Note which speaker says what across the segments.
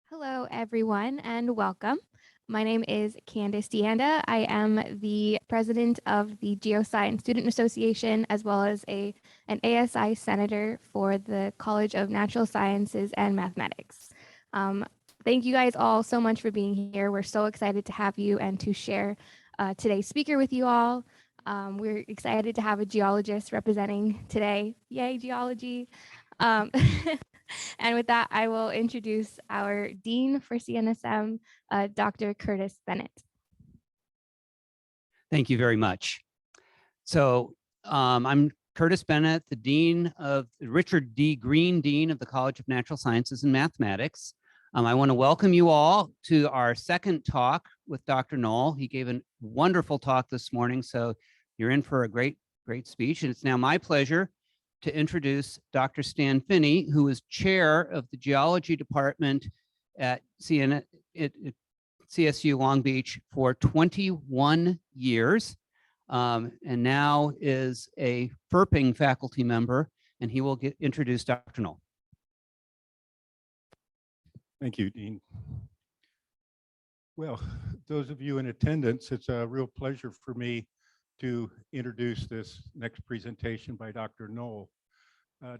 Speaker 1: Hello, everyone, and welcome. My name is Candice Deanda. I am the president of the Geoscience Student Association, as well as an ASI senator for the College of Natural Sciences and Mathematics. Thank you guys all so much for being here. We're so excited to have you and to share today's speaker with you all. We're excited to have a geologist representing today. Yay, geology. Um, And with that, I will introduce our Dean for CNSM, Dr. Curtis Bennett.
Speaker 2: Thank you very much. So I'm Curtis Bennett, the Dean of Richard D. Green Dean of the College of Natural Sciences and Mathematics. I want to welcome you all to our second talk with Dr. Knoll. He gave a wonderful talk this morning, so you're in for a great speech. And it's now my pleasure to introduce Dr. Stan Finney, who is chair of the geology department at CSU Long Beach for 21 years, and now is a FERPing faculty member, and he will introduce Dr. Knoll.
Speaker 3: Thank you, Dean. Well, those of you in attendance, it's a real pleasure for me to introduce this next presentation by Dr. Knoll.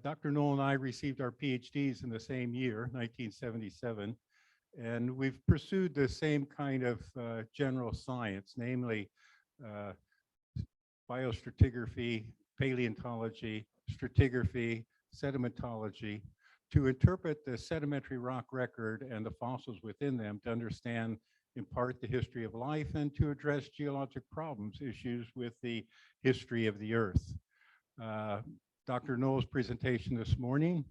Speaker 3: Dr. Knoll and I received our PhDs in the same year, 1977, and we've pursued the same kind of general science, namely biostratigraphy, paleontology, stratigraphy, sedimentology, to interpret the sedimentary rock record and the fossils within them to understand in part the history of life and to address geologic problems, issues with the history of the Earth. Dr. Knoll's presentation this morning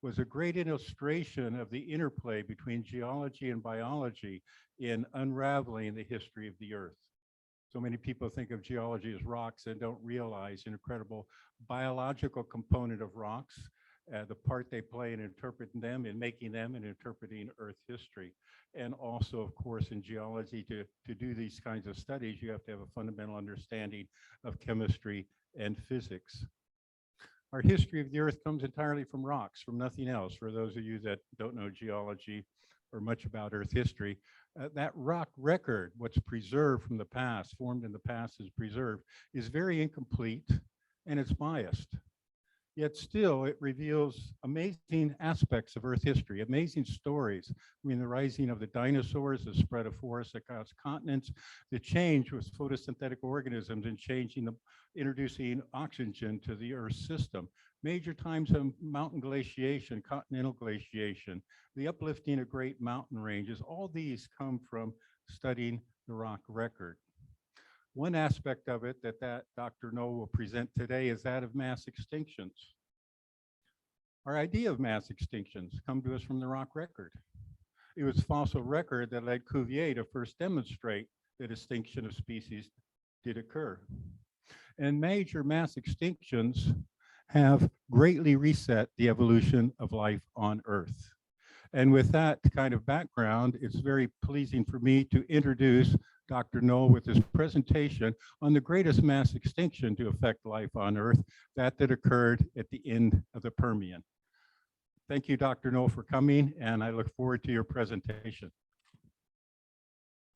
Speaker 3: was a great illustration of the interplay between geology and biology in unraveling the history of the Earth. So many people think of geology as rocks and don't realize an incredible biological component of rocks, the part they play in interpreting them, in making them, and interpreting Earth history. And also, of course, in geology, to do these kinds of studies, you have to have a fundamental understanding of chemistry and physics. Our history of the Earth comes entirely from rocks, from nothing else. For those of you that don't know geology or much about Earth history, that rock record, what's preserved from the past, formed in the past is preserved, is very incomplete and it's biased. Yet still, it reveals amazing aspects of Earth history, amazing stories. I mean, the rising of the dinosaurs, the spread of forests across continents, the change with photosynthetic organisms and introducing oxygen to the Earth's system. Major times of mountain glaciation, continental glaciation, the uplifting of great mountain ranges, all these come from studying the rock record. One aspect of it that Dr. Knoll will present today is that of mass extinctions. Our idea of mass extinctions come to us from the rock record. It was fossil record that led Cuvier to first demonstrate that extinction of species did occur. And major mass extinctions have greatly reset the evolution of life on Earth. And with that kind of background, it's very pleasing for me to introduce Dr. Knoll with his presentation on the greatest mass extinction to affect life on Earth, that occurred at the end of the Permian. Thank you, Dr. Knoll, for coming, and I look forward to your presentation.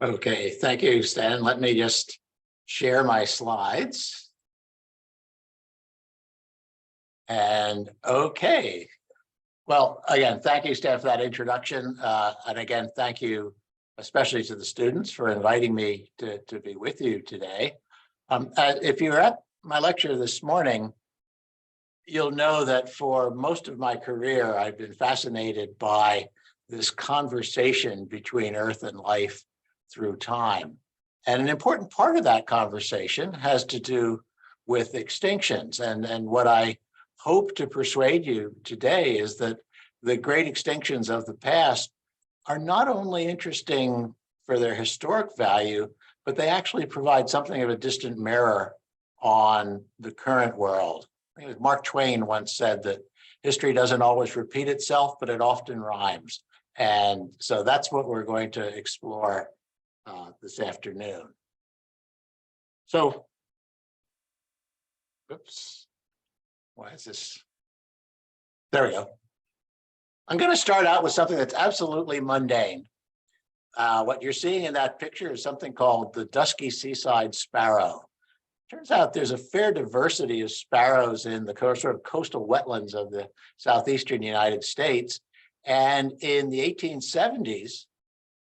Speaker 4: Okay, thank you, Stan. Let me just share my slides. And okay. Well, again, thank you, Stan, for that introduction. And again, thank you especially to the students for inviting me to be with you today. If you're at my lecture this morning, you'll know that for most of my career, I've been fascinated by this conversation between Earth and life through time. And an important part of that conversation has to do with extinctions. And what I hope to persuade you today is that the great extinctions of the past are not only interesting for their historic value, but they actually provide something of a distant mirror on the current world. I think Mark Twain once said that history doesn't always repeat itself, but it often rhymes. And so that's what we're going to explore this afternoon. So, oops, why is this? There we go. I'm going to start out with something that's absolutely mundane. What you're seeing in that picture is something called the dusky seaside sparrow. Turns out there's a fair diversity of sparrows in the sort of coastal wetlands of the southeastern United States. And in the 1870s,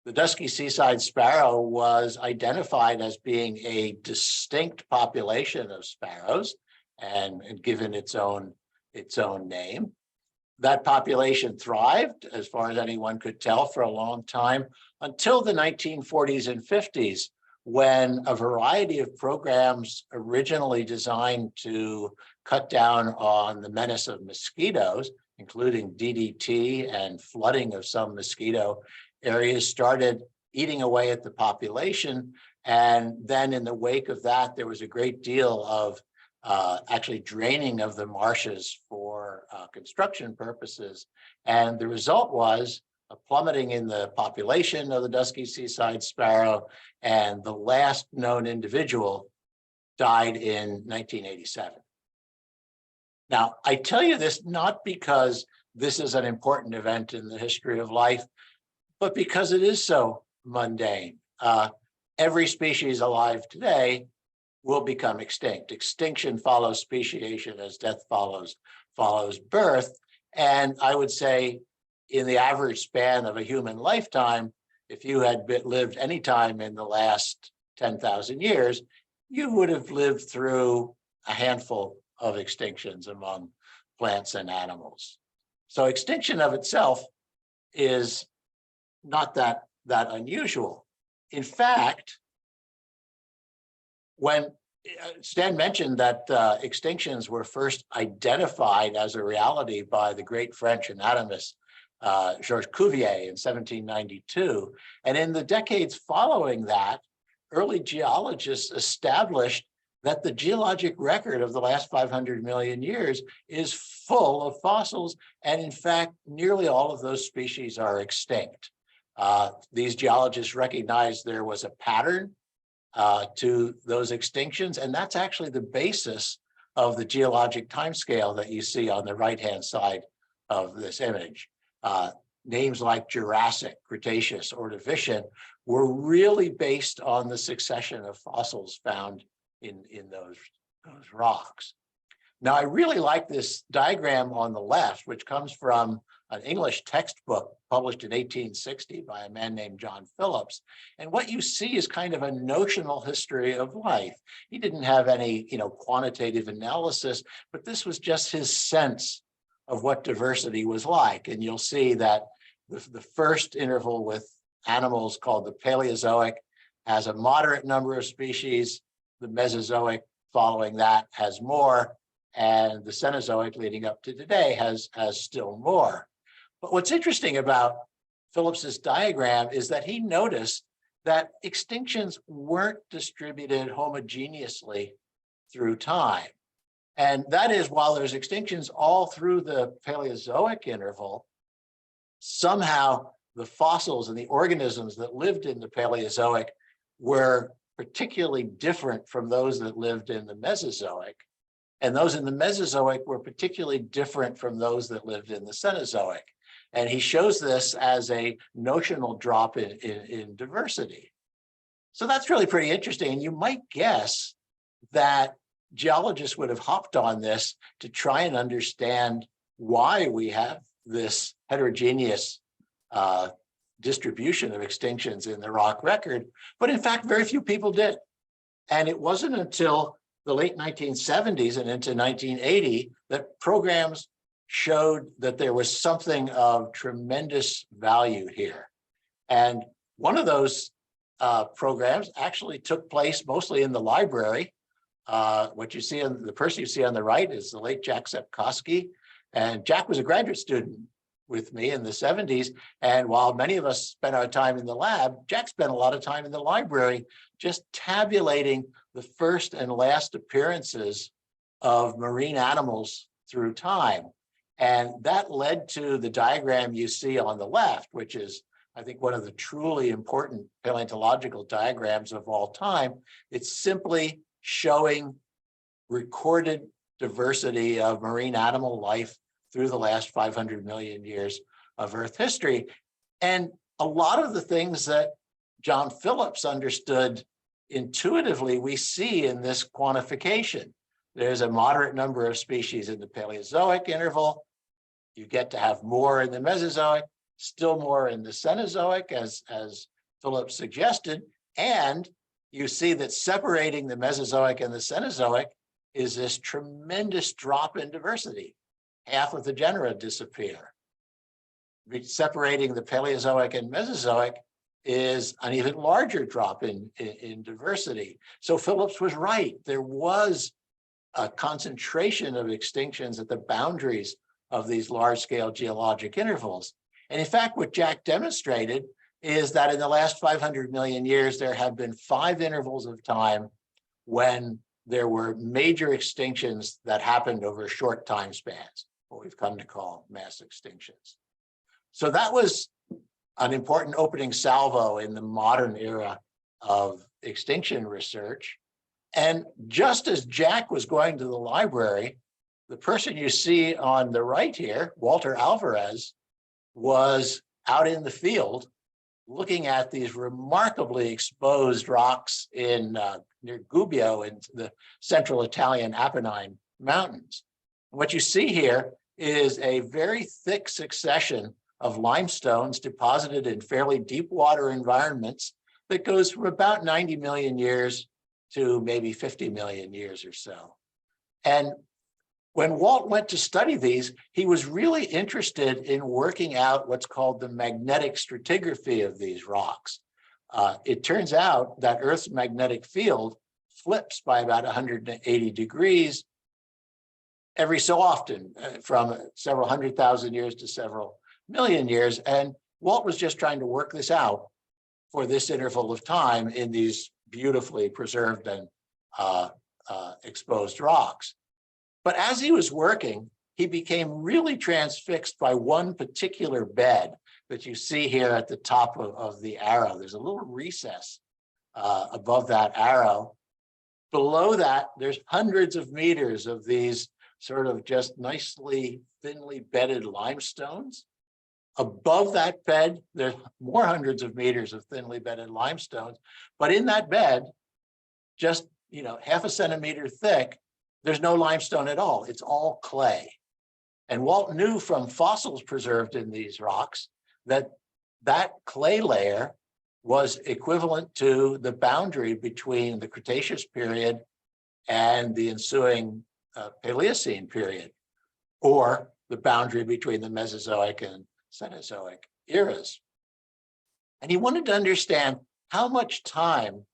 Speaker 4: the dusky seaside sparrow was identified as being a distinct population of sparrows and given its own name. That population thrived, as far as anyone could tell, for a long time until the 1940s and 50s, when a variety of programs originally designed to cut down on the menace of mosquitoes, including DDT and flooding of some mosquito areas, started eating away at the population. And then in the wake of that, there was a great deal of actually draining of the marshes for construction purposes. And the result was a plummeting in the population of the dusky seaside sparrow, and the last known individual died in 1987. Now, I tell you this not because this is an important event in the history of life, but because it is so mundane. Every species alive today will become extinct. Extinction follows speciation as death follows birth. And I would say in the average span of a human lifetime, if you had lived any time in the last 10,000 years, you would have lived through a handful of extinctions among plants and animals. So extinction of itself is not that unusual. In fact, when Stan mentioned that extinctions were first identified as a reality by the great French anatomist Georges Cuvier in 1792. And in the decades following that, early geologists established that the geologic record of the last 500 million years is full of fossils. And in fact, nearly all of those species are extinct. These geologists recognized there was a pattern to those extinctions, and that's actually the basis of the geologic timescale that you see on the right-hand side of this image. Names like Jurassic, Cretaceous, Ordovician were really based on the succession of fossils found in those rocks. Now, I really like this diagram on the left, which comes from an English textbook published in 1860 by a man named John Phillips. And what you see is kind of a notional history of life. He didn't have any, quantitative analysis, but this was just his sense of what diversity was like. And you'll see that the first interval with animals, called the Paleozoic, has a moderate number of species. The Mesozoic following that has more, and the Cenozoic leading up to today has still more. But what's interesting about Phillips's diagram is that he noticed that extinctions weren't distributed homogeneously through time. And that is, while there's extinctions all through the Paleozoic interval, somehow the fossils and the organisms that lived in the Paleozoic were particularly different from those that lived in the Mesozoic. And those in the Mesozoic were particularly different from those that lived in the Cenozoic. And he shows this as a notional drop in diversity. So that's really pretty interesting. And you might guess that geologists would have hopped on this to try and understand why we have this heterogeneous distribution of extinctions in the rock record. But in fact, very few people did. And it wasn't until the late 1970s and into 1980 that programs showed that there was something of tremendous value here. And one of those programs actually took place mostly in the library. What you see on the person you see on the right is the late Jack Sepkoski. And Jack was a graduate student with me in the 70s. And while many of us spent our time in the lab, Jack spent a lot of time in the library just tabulating the first and last appearances of marine animals through time. And that led to the diagram you see on the left, which is, I think, one of the truly important paleontological diagrams of all time. It's simply showing recorded diversity of marine animal life through the last 500 million years of Earth history. And a lot of the things that John Phillips understood intuitively, we see in this quantification. There's a moderate number of species in the Paleozoic interval. You get to have more in the Mesozoic, still more in the Cenozoic, as Phillips suggested. And you see that separating the Mesozoic and the Cenozoic is this tremendous drop in diversity. Half of the genera disappear. Separating the Paleozoic and Mesozoic is an even larger drop in diversity. So Phillips was right. There was a concentration of extinctions at the boundaries of these large-scale geologic intervals. And in fact, what Jack demonstrated is that in the last 500 million years, there have been 5 intervals of time when there were major extinctions that happened over short time spans, what we've come to call mass extinctions. So that was an important opening salvo in the modern era of extinction research. And just as Jack was going to the library, the person you see on the right here, Walter Alvarez, was out in the field looking at these remarkably exposed rocks in near Gubbio in the central Italian Apennine Mountains. What you see here is a very thick succession of limestones deposited in fairly deep water environments that goes from about 90 million years to maybe 50 million years or so. And when Walt went to study these, he was really interested in working out what's called the magnetic stratigraphy of these rocks. It turns out that Earth's magnetic field flips by about 180 degrees every so often, from several 100,000 years to several million years. And Walt was just trying to work this out for this interval of time in these beautifully preserved and exposed rocks. But as he was working, he became really transfixed by one particular bed that you see here at the top of the arrow. There's a little recess above that arrow. Below that, there's hundreds of meters of these sort of just nicely thinly bedded limestones. Above that bed, there's more hundreds of meters of thinly bedded limestones. But in that bed, just half a centimeter thick, there's no limestone at all. It's all clay. And Walt knew from fossils preserved in these rocks that that clay layer was equivalent to the boundary between the Cretaceous period and the ensuing Paleocene period, or the boundary between the Mesozoic and Cenozoic eras. And he wanted to understand how much time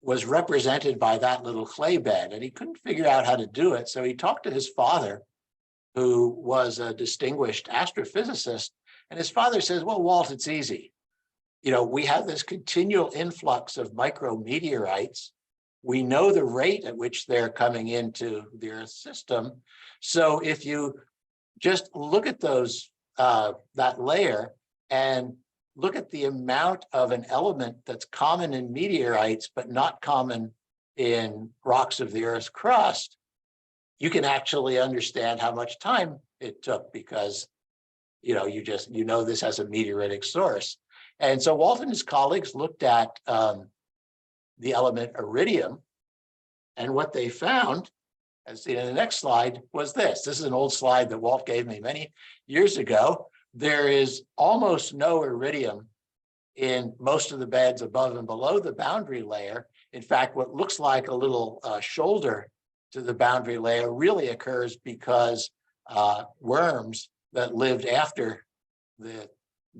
Speaker 4: was represented by that little clay bed, and he couldn't figure out how to do it. So he talked to his father, who was a distinguished astrophysicist, and his father says, well, Walt, it's easy. We have this continual influx of micrometeorites. We know the rate at which they're coming into the Earth's system. So if you just look at those, that layer, and look at the amount of an element that's common in meteorites, but not common in rocks of the Earth's crust, you can actually understand how much time it took, because this has a meteoritic source. And so Walt and his colleagues looked at the element iridium, and what they found, as seen in the next slide, was this. This is an old slide that Walt gave me many years ago. There is almost no iridium in most of the beds above and below the boundary layer. In fact, what looks like a little shoulder to the boundary layer really occurs because worms that lived after the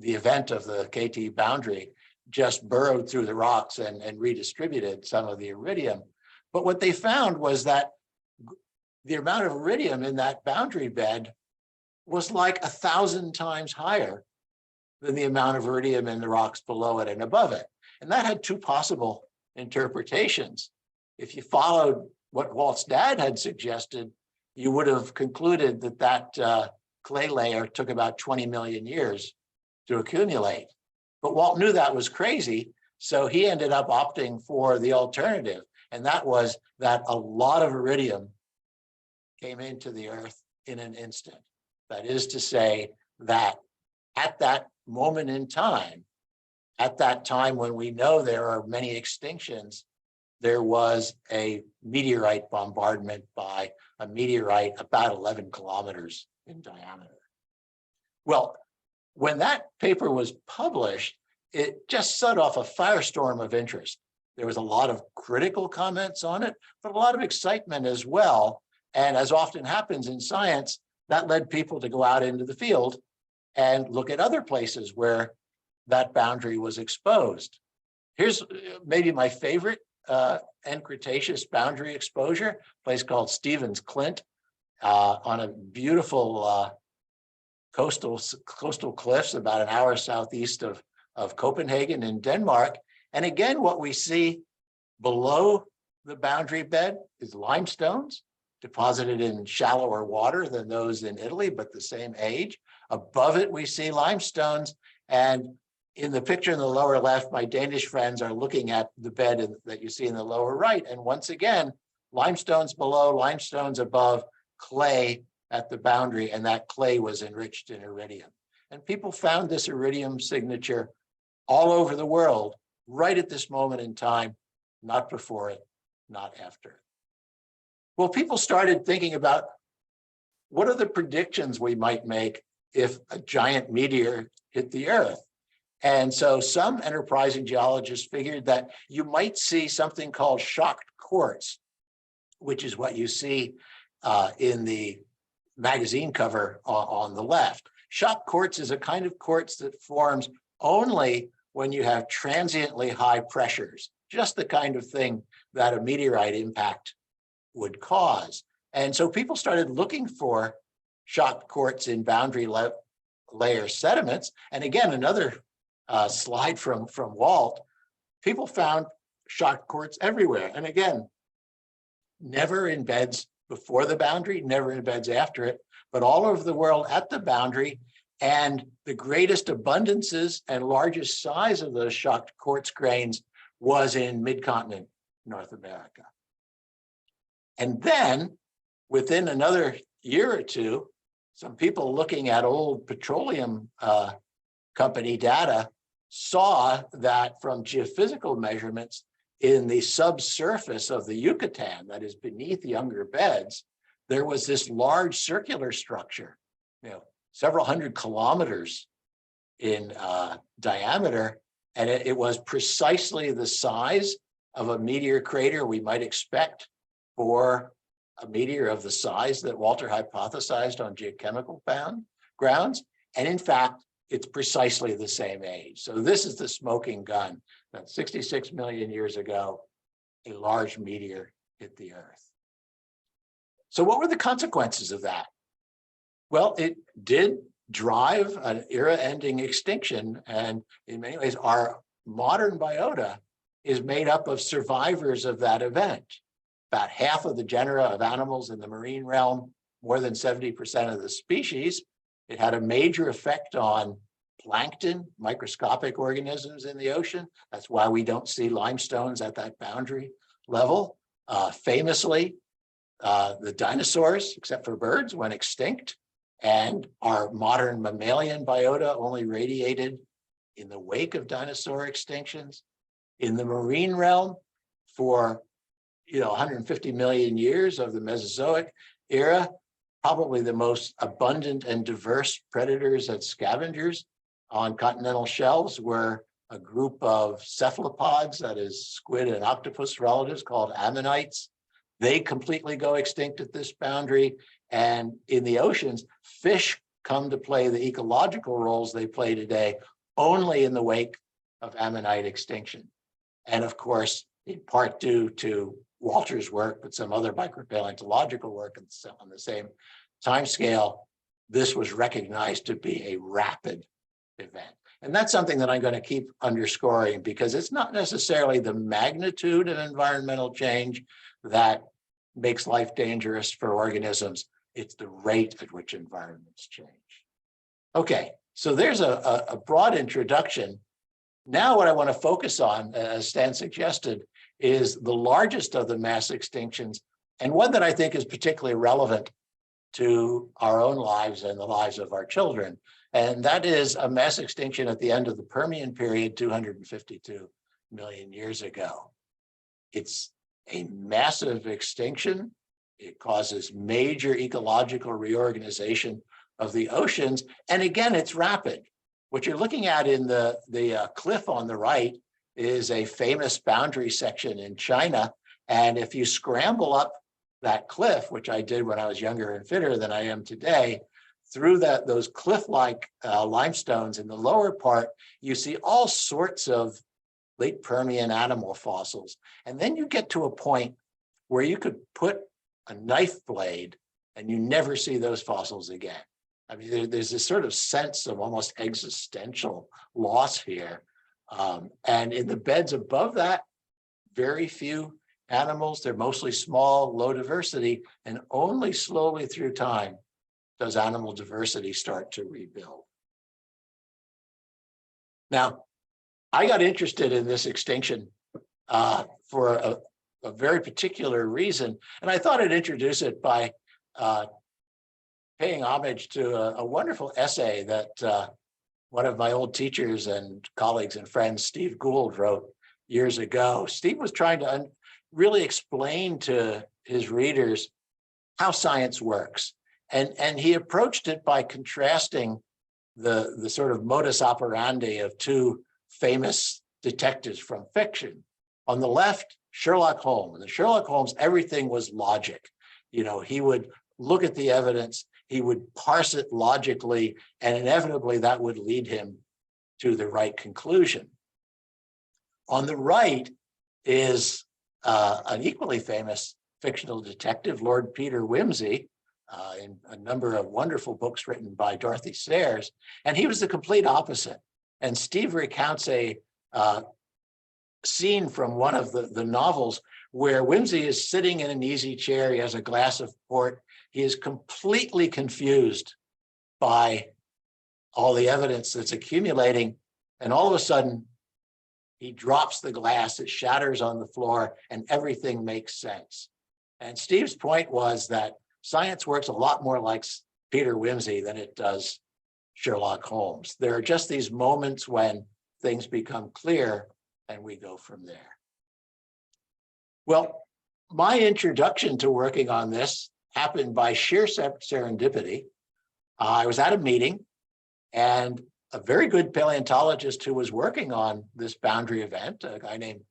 Speaker 4: event of the KT boundary just burrowed through the rocks and redistributed some of the iridium. But what they found was that the amount of iridium in that boundary bed was like 1,000 times higher than the amount of iridium in the rocks below it and above it. And that had two possible interpretations. If you followed what Walt's dad had suggested, you would have concluded that that clay layer took about 20 million years to accumulate. But Walt knew that was crazy, so he ended up opting for the alternative, and that was that a lot of iridium came into the Earth in an instant. That is to say that at that moment in time, at that time when we know there are many extinctions, there was a meteorite bombardment by a meteorite about 11 kilometers in diameter. Well, when that paper was published, it just set off a firestorm of interest. There was a lot of critical comments on it, but a lot of excitement as well. And as often happens in science, that led people to go out into the field and look at other places where that boundary was exposed. Here's maybe my favorite end Cretaceous boundary exposure, a place called Stevens Clint on a beautiful coastal cliffs about an hour southeast of Copenhagen in Denmark. And again, what we see below the boundary bed is limestones deposited in shallower water than those in Italy, but the same age. Above it, we see limestones. And in the picture in the lower left, my Danish friends are looking at the bed that you see in the lower right. And once again, limestones below, limestones above, clay at the boundary, and that clay was enriched in iridium. And people found this iridium signature all over the world, right at this moment in time, not before it, not after it. Well, people started thinking about what are the predictions we might make if a giant meteor hit the Earth? And so some enterprising geologists figured that you might see something called shocked quartz, which is what you see in the magazine cover on the left. Shocked quartz is a kind of quartz that forms only when you have transiently high pressures, just the kind of thing that a meteorite impact would cause. And so people started looking for shocked quartz in boundary layer sediments. And again, another slide from Walt, people found shocked quartz everywhere. And again, never in beds before the boundary, never in beds after it, but all over the world at the boundary. And the greatest abundances and largest size of those shocked quartz grains was in mid-continent North America. And then within another year or two, some people looking at old petroleum company data saw that from geophysical measurements in the subsurface of the Yucatan, that is beneath younger beds, there was this large circular structure, several hundred kilometers in diameter, and it was precisely the size of a meteor crater we might expect for a meteor of the size that Walter hypothesized on geochemical grounds. And in fact, it's precisely the same age. So this is the smoking gun that 66 million years ago, a large meteor hit the Earth. So what were the consequences of that? Well, it did drive an era-ending extinction. And in many ways, our modern biota is made up of survivors of that event. About half of the genera of animals in the marine realm, more than 70% of the species. It had a major effect on plankton, microscopic organisms in the ocean. That's why we don't see limestones at that boundary level. Famously, the dinosaurs, except for birds, went extinct. And our modern mammalian biota only radiated in the wake of dinosaur extinctions. In the marine realm, for 150 million years of the Mesozoic era, probably the most abundant and diverse predators and scavengers on continental shelves were a group of cephalopods, that is squid and octopus relatives, called ammonites. They completely go extinct at this boundary. And in the oceans, fish come to play the ecological roles they play today only in the wake of ammonite extinction. And of course, in part due to Walter's work, but some other micropaleontological work on the same time scale, this was recognized to be a rapid event. And that's something that I'm going to keep underscoring, because it's not necessarily the magnitude of environmental change that makes life dangerous for organisms. It's the rate at which environments change. Okay, so there's a broad introduction. Now what I want to focus on, as Stan suggested, is the largest of the mass extinctions, and one that I think is particularly relevant to our own lives and the lives of our children. And that is a mass extinction at the end of the Permian period, 252 million years ago. It's a massive extinction. It causes major ecological reorganization of the oceans. And again, it's rapid. What you're looking at in the cliff on the right is a famous boundary section in China. And if you scramble up that cliff, which I did when I was younger and fitter than I am today, through those cliff-like limestones in the lower part, you see all sorts of late Permian animal fossils. And then you get to a point where you could put a knife blade and you never see those fossils again. I mean, there's this sort of sense of almost existential loss here. And in the beds above that, very few animals. They're mostly small, low diversity, and only slowly through time does animal diversity start to rebuild. Now, I got interested in this extinction for a very particular reason, and I thought I'd introduce it by paying homage to a wonderful essay that one of my old teachers and colleagues and friends, Steve Gould, wrote years ago. Steve was trying to really explain to his readers how science works. And he approached it by contrasting the sort of modus operandi of two famous detectives from fiction. On the left, Sherlock Holmes. And Sherlock Holmes, everything was logic. You know, he would look at the evidence, he would parse it logically, and inevitably that would lead him to the right conclusion. On the right is an equally famous fictional detective, Lord Peter Wimsey, in a number of wonderful books written by Dorothy Sayers, and he was the complete opposite. And Steve recounts a scene from one of the novels where Wimsey is sitting in an easy chair, he has a glass of port, he is completely confused by all the evidence that's accumulating, and all of a sudden, he drops the glass, it shatters on the floor, and everything makes sense. And Steve's point was that science works a lot more like Peter Wimsey than it does Sherlock Holmes. There are just these moments when things become clear and we go from there. Well, my introduction to working on this happened by sheer serendipity. I was at a meeting and a very good paleontologist who was working on this boundary event, a guy named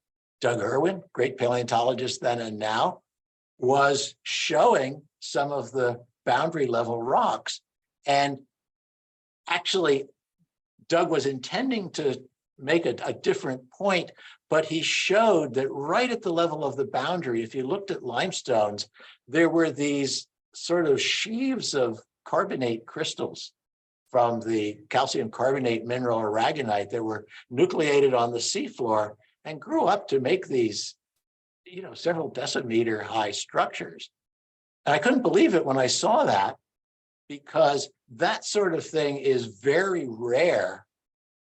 Speaker 4: Doug Irwin, great paleontologist then and now, was showing some of the boundary level rocks. And actually, Doug was intending to make a different point, but he showed that right at the level of the boundary, if you looked at limestones, there were these sort of sheaves of carbonate crystals from the calcium carbonate mineral aragonite that were nucleated on the seafloor and grew up to make these, you know, several decimeter high structures. And I couldn't believe it when I saw that, because that sort of thing is very rare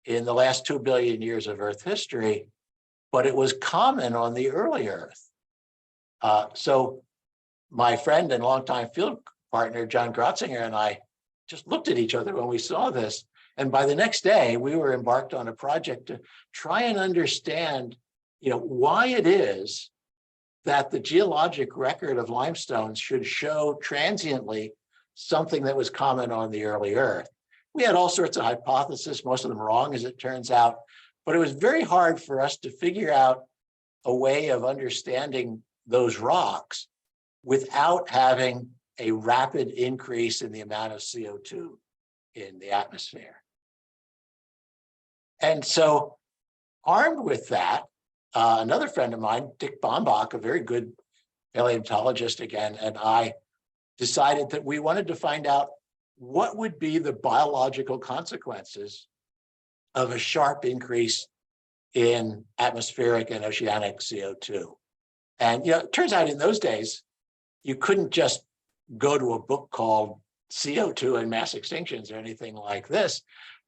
Speaker 4: in the last 2 billion years of Earth history, but it was common on the early Earth. So my friend and longtime field partner, John Grotzinger, and I just looked at each other when we saw this. And by the next day, we were embarked on a project to try and understand, you know, why it is that the geologic record of limestones should show transiently something that was common on the early Earth. We had all sorts of hypotheses, most of them wrong, as it turns out, but it was very hard for us to figure out a way of understanding those rocks without having a rapid increase in the amount of CO2 in the atmosphere. And so, armed with that, another friend of mine, Dick Bombach, a very good paleontologist again, and I decided that we wanted to find out what would be the biological consequences of a sharp increase in atmospheric and oceanic CO2. And you know, it turns out in those days, you couldn't just go to a book called CO2 and Mass Extinctions or anything like this.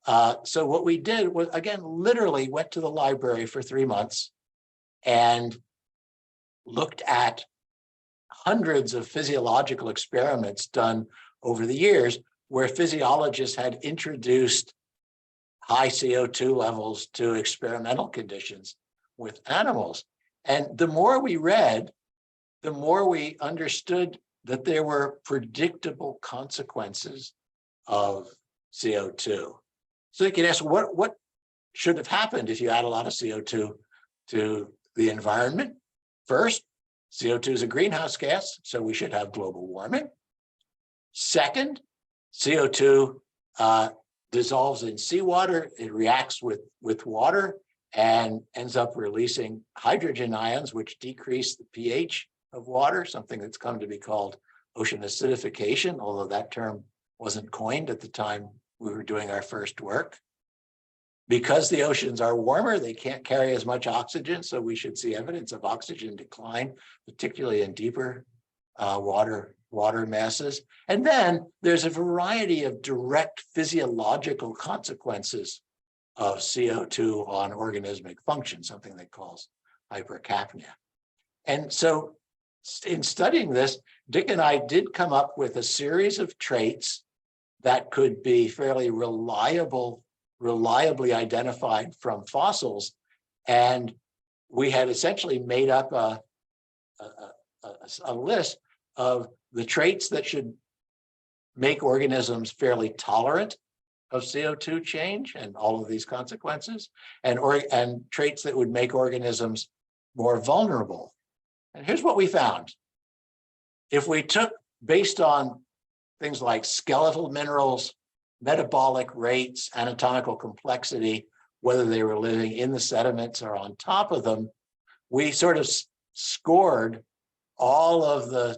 Speaker 4: So what we did was, again, literally went to the library for 3 months and looked at hundreds of physiological experiments done over the years where physiologists had introduced high CO2 levels to experimental conditions with animals. And the more we read, the more we understood that there were predictable consequences of CO2. So you can ask, what should have happened if you add a lot of CO2 to the environment? First, CO2 is a greenhouse gas, so we should have global warming. Second, CO2 dissolves in seawater, it reacts with water and ends up releasing hydrogen ions, which decrease the pH of water, something that's come to be called ocean acidification, although that term wasn't coined at the time we were doing our first work. Because the oceans are warmer, they can't carry as much oxygen, so we should see evidence of oxygen decline, particularly in deeper water masses. And then there's a variety of direct physiological consequences of CO2 on organismic function, something they call hypercapnia. And so in studying this, Dick and I did come up with a series of traits that could be fairly reliably identified from fossils. And we had essentially made up a list of the traits that should make organisms fairly tolerant of CO2 change and all of these consequences, and traits that would make organisms more vulnerable. And here's what we found. If we took, based on things like skeletal minerals, metabolic rates, anatomical complexity, whether they were living in the sediments or on top of them, we sort of scored all of the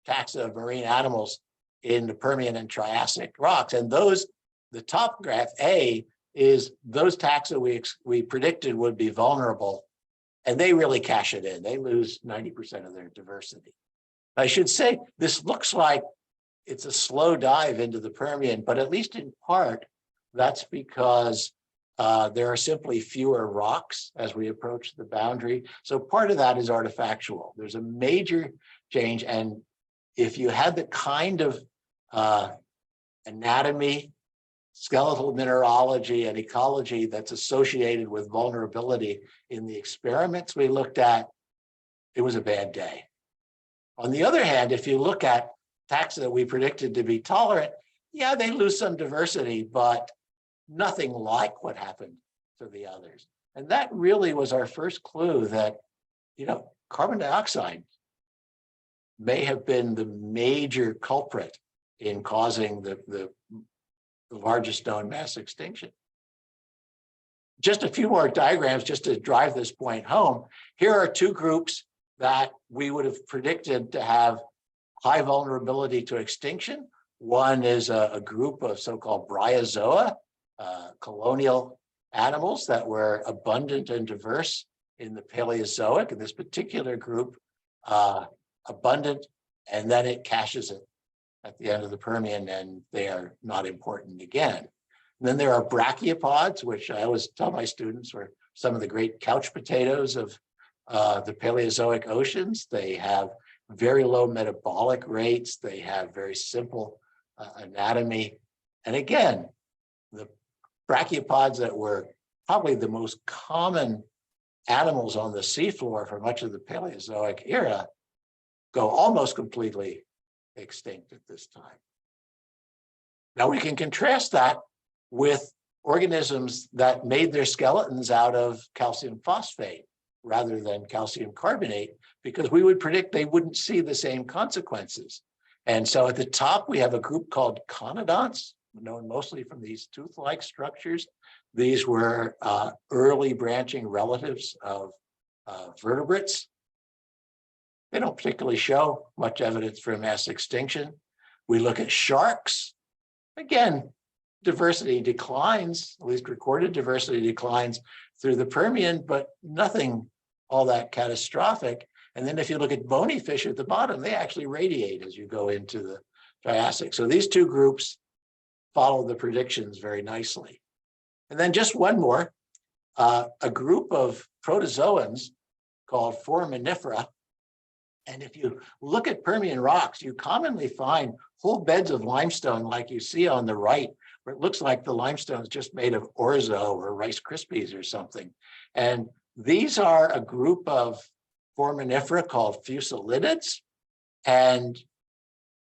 Speaker 4: taxa of marine animals in the Permian and Triassic rocks. And those, the top graph A is those taxa we predicted would be vulnerable, and they really cash it in. They lose 90% of their diversity. I should say, this looks like it's a slow dive into the Permian, but at least in part, that's because there are simply fewer rocks as we approach the boundary. So part of that is artifactual. There's a major change. And if you had the kind of anatomy, skeletal mineralogy, and ecology that's associated with vulnerability in the experiments we looked at, it was a bad day. On the other hand, if you look at taxa that we predicted to be tolerant, yeah, they lose some diversity, but nothing like what happened to the others. And that really was our first clue that, you know, carbon dioxide may have been the major culprit in causing the largest known mass extinction. Just a few more diagrams just to drive this point home. Here are two groups that we would have predicted to have high vulnerability to extinction. One is a group of so-called bryozoa, colonial animals that were abundant and diverse in the Paleozoic, and this particular group abundant, and then it caches it at the end of the Permian, and they are not important again. And then there are brachiopods, which I always tell my students were some of the great couch potatoes of the Paleozoic oceans. They have very low metabolic rates. They have very simple anatomy. And again, the brachiopods that were probably the most common animals on the seafloor for much of the Paleozoic era go almost completely extinct at this time. Now we can contrast that with organisms that made their skeletons out of calcium phosphate rather than calcium carbonate, because we would predict they wouldn't see the same consequences. And so at the top, we have a group called conodonts, known mostly from these tooth-like structures. These were early branching relatives of vertebrates. They don't particularly show much evidence for mass extinction. We look at sharks. Again, diversity declines, at least recorded diversity declines through the Permian, but nothing all that catastrophic. And then if you look at bony fish at the bottom, they actually radiate as you go into the Triassic. So these two groups follow the predictions very nicely. And then just one more, a group of protozoans called foraminifera And if you look at Permian rocks, you commonly find whole beds of limestone like you see on the right, where it looks like the limestone is just made of orzo or Rice Krispies or something. And these are a group of foraminifera called fusilidids. And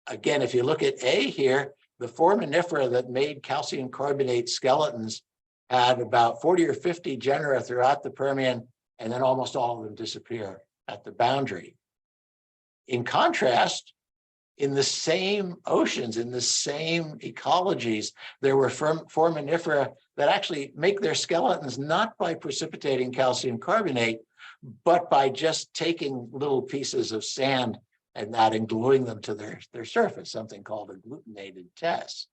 Speaker 4: again, if you look at A here, the foraminifera that made calcium carbonate skeletons had about 40 or 50 genera throughout the Permian, and then almost all of them disappear at the boundary. In contrast, in the same oceans, in the same ecologies, there were foraminifera that actually make their skeletons not by precipitating calcium carbonate, but by just taking little pieces of sand and gluing them to their surface, something called agglutinated tests.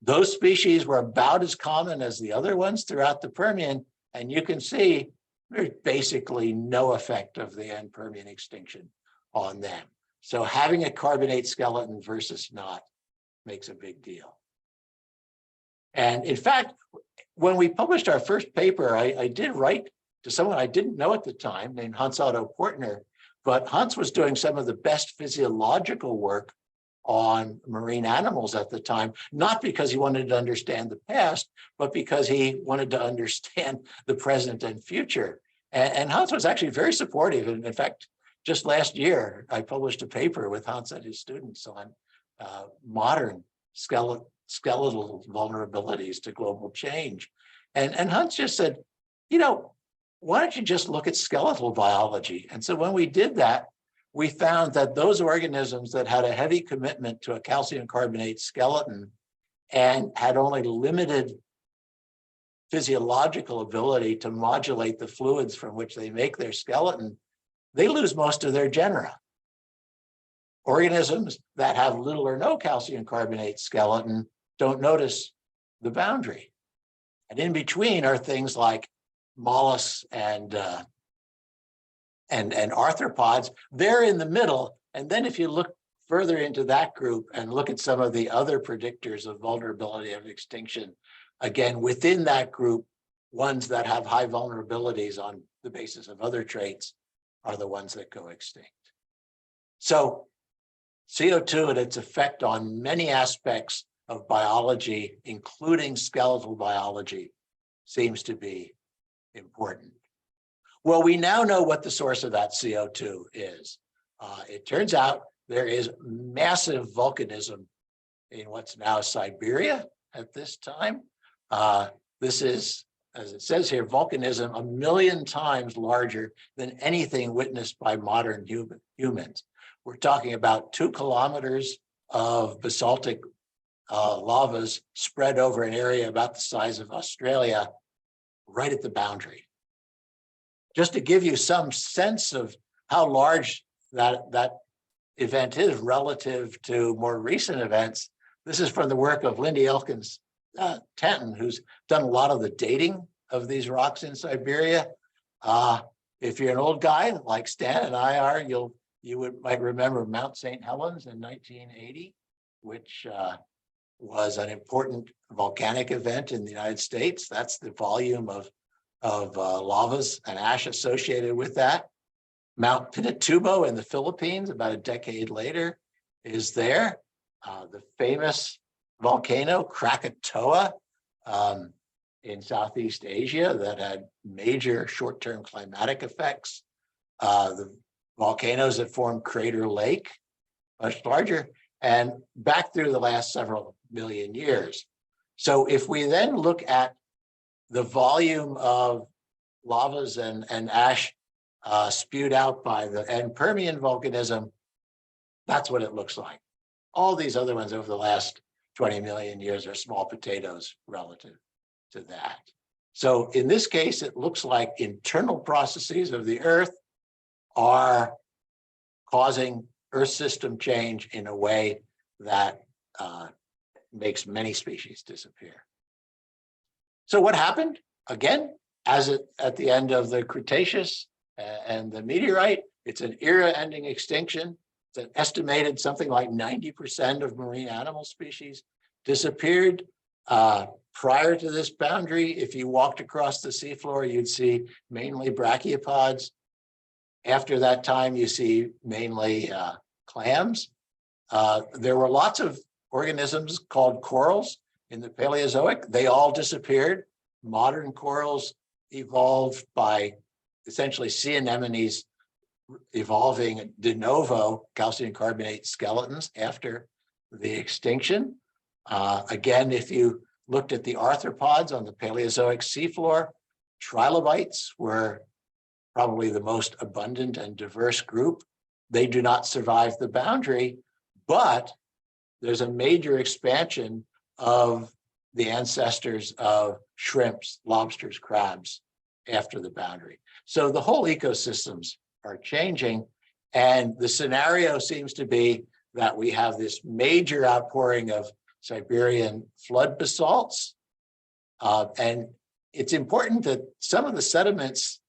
Speaker 4: Those species were about as common as the other ones throughout the Permian, and you can see there's basically no effect of the end Permian extinction on them. So having a carbonate skeleton versus not makes a big deal. And in fact, when we published our first paper, I did write to someone I didn't know at the time named Hans Otto Portner, but Hans was doing some of the best physiological work on marine animals at the time, not because he wanted to understand the past, but because he wanted to understand the present and future. And Hans was actually very supportive. And in fact, just last year, I published a paper with Hans and his students on modern skeletal vulnerabilities to global change. And Hans just said, why don't you just look at skeletal biology? And so when we did that, we found that those organisms that had a heavy commitment to a calcium carbonate skeleton and had only limited physiological ability to modulate the fluids from which they make their skeleton, they lose most of their genera. Organisms that have little or no calcium carbonate skeleton don't notice the boundary. And in between are things like mollusks and arthropods. They're in the middle. And then if you look further into that group and look at some of the other predictors of vulnerability of extinction, again, within that group, ones that have high vulnerabilities on the basis of other traits are the ones that go extinct. So CO2 and its effect on many aspects of biology, including skeletal biology, seems to be important. Well, we now know what the source of that CO2 is. It turns out there is massive volcanism in what's now Siberia at this time. This is, as it says here, volcanism 1 million times larger than anything witnessed by modern humans. We're talking about 2 kilometers of basaltic lavas spread over an area about the size of Australia, right at the boundary. Just to give you some sense of how large that event is relative to more recent events, this is from the work of Lindy Elkins Tenton, who's done a lot of the dating of these rocks in Siberia. If you're an old guy like Stan and I are, might remember Mount St. Helens in 1980, which was an important volcanic event in the United States. That's the volume of lavas and ash associated with that. Mount Pinatubo in the Philippines, about a decade later, is there. The famous volcano Krakatoa in Southeast Asia that had major short-term climatic effects. The volcanoes that formed Crater Lake, much larger, and back through the last several million years. So if we then look at the volume of lavas and ash spewed out by the end Permian volcanism, that's what it looks like. All these other ones over the last 20 million years are small potatoes relative to that. So in this case, it looks like internal processes of the Earth are causing Earth system change in a way that makes many species disappear. So what happened? Again, at the end of the Cretaceous and the meteorite, it's an era-ending extinction. It's an estimated something like 90% of marine animal species disappeared. Prior to this boundary, if you walked across the seafloor, you'd see mainly brachiopods. After that time, you see mainly clams. There were lots of organisms called corals in the Paleozoic. They all disappeared. Modern corals evolved by essentially sea anemones evolving de novo calcium carbonate skeletons after the extinction. Again, if you looked at the arthropods on the Paleozoic seafloor, trilobites were probably the most abundant and diverse group. They do not survive the boundary, but there's a major expansion of the ancestors of shrimps, lobsters, crabs after the boundary. So the whole ecosystems are changing, and the scenario seems to be that we have this major outpouring of Siberian flood basalts. And it's important that some of the sediments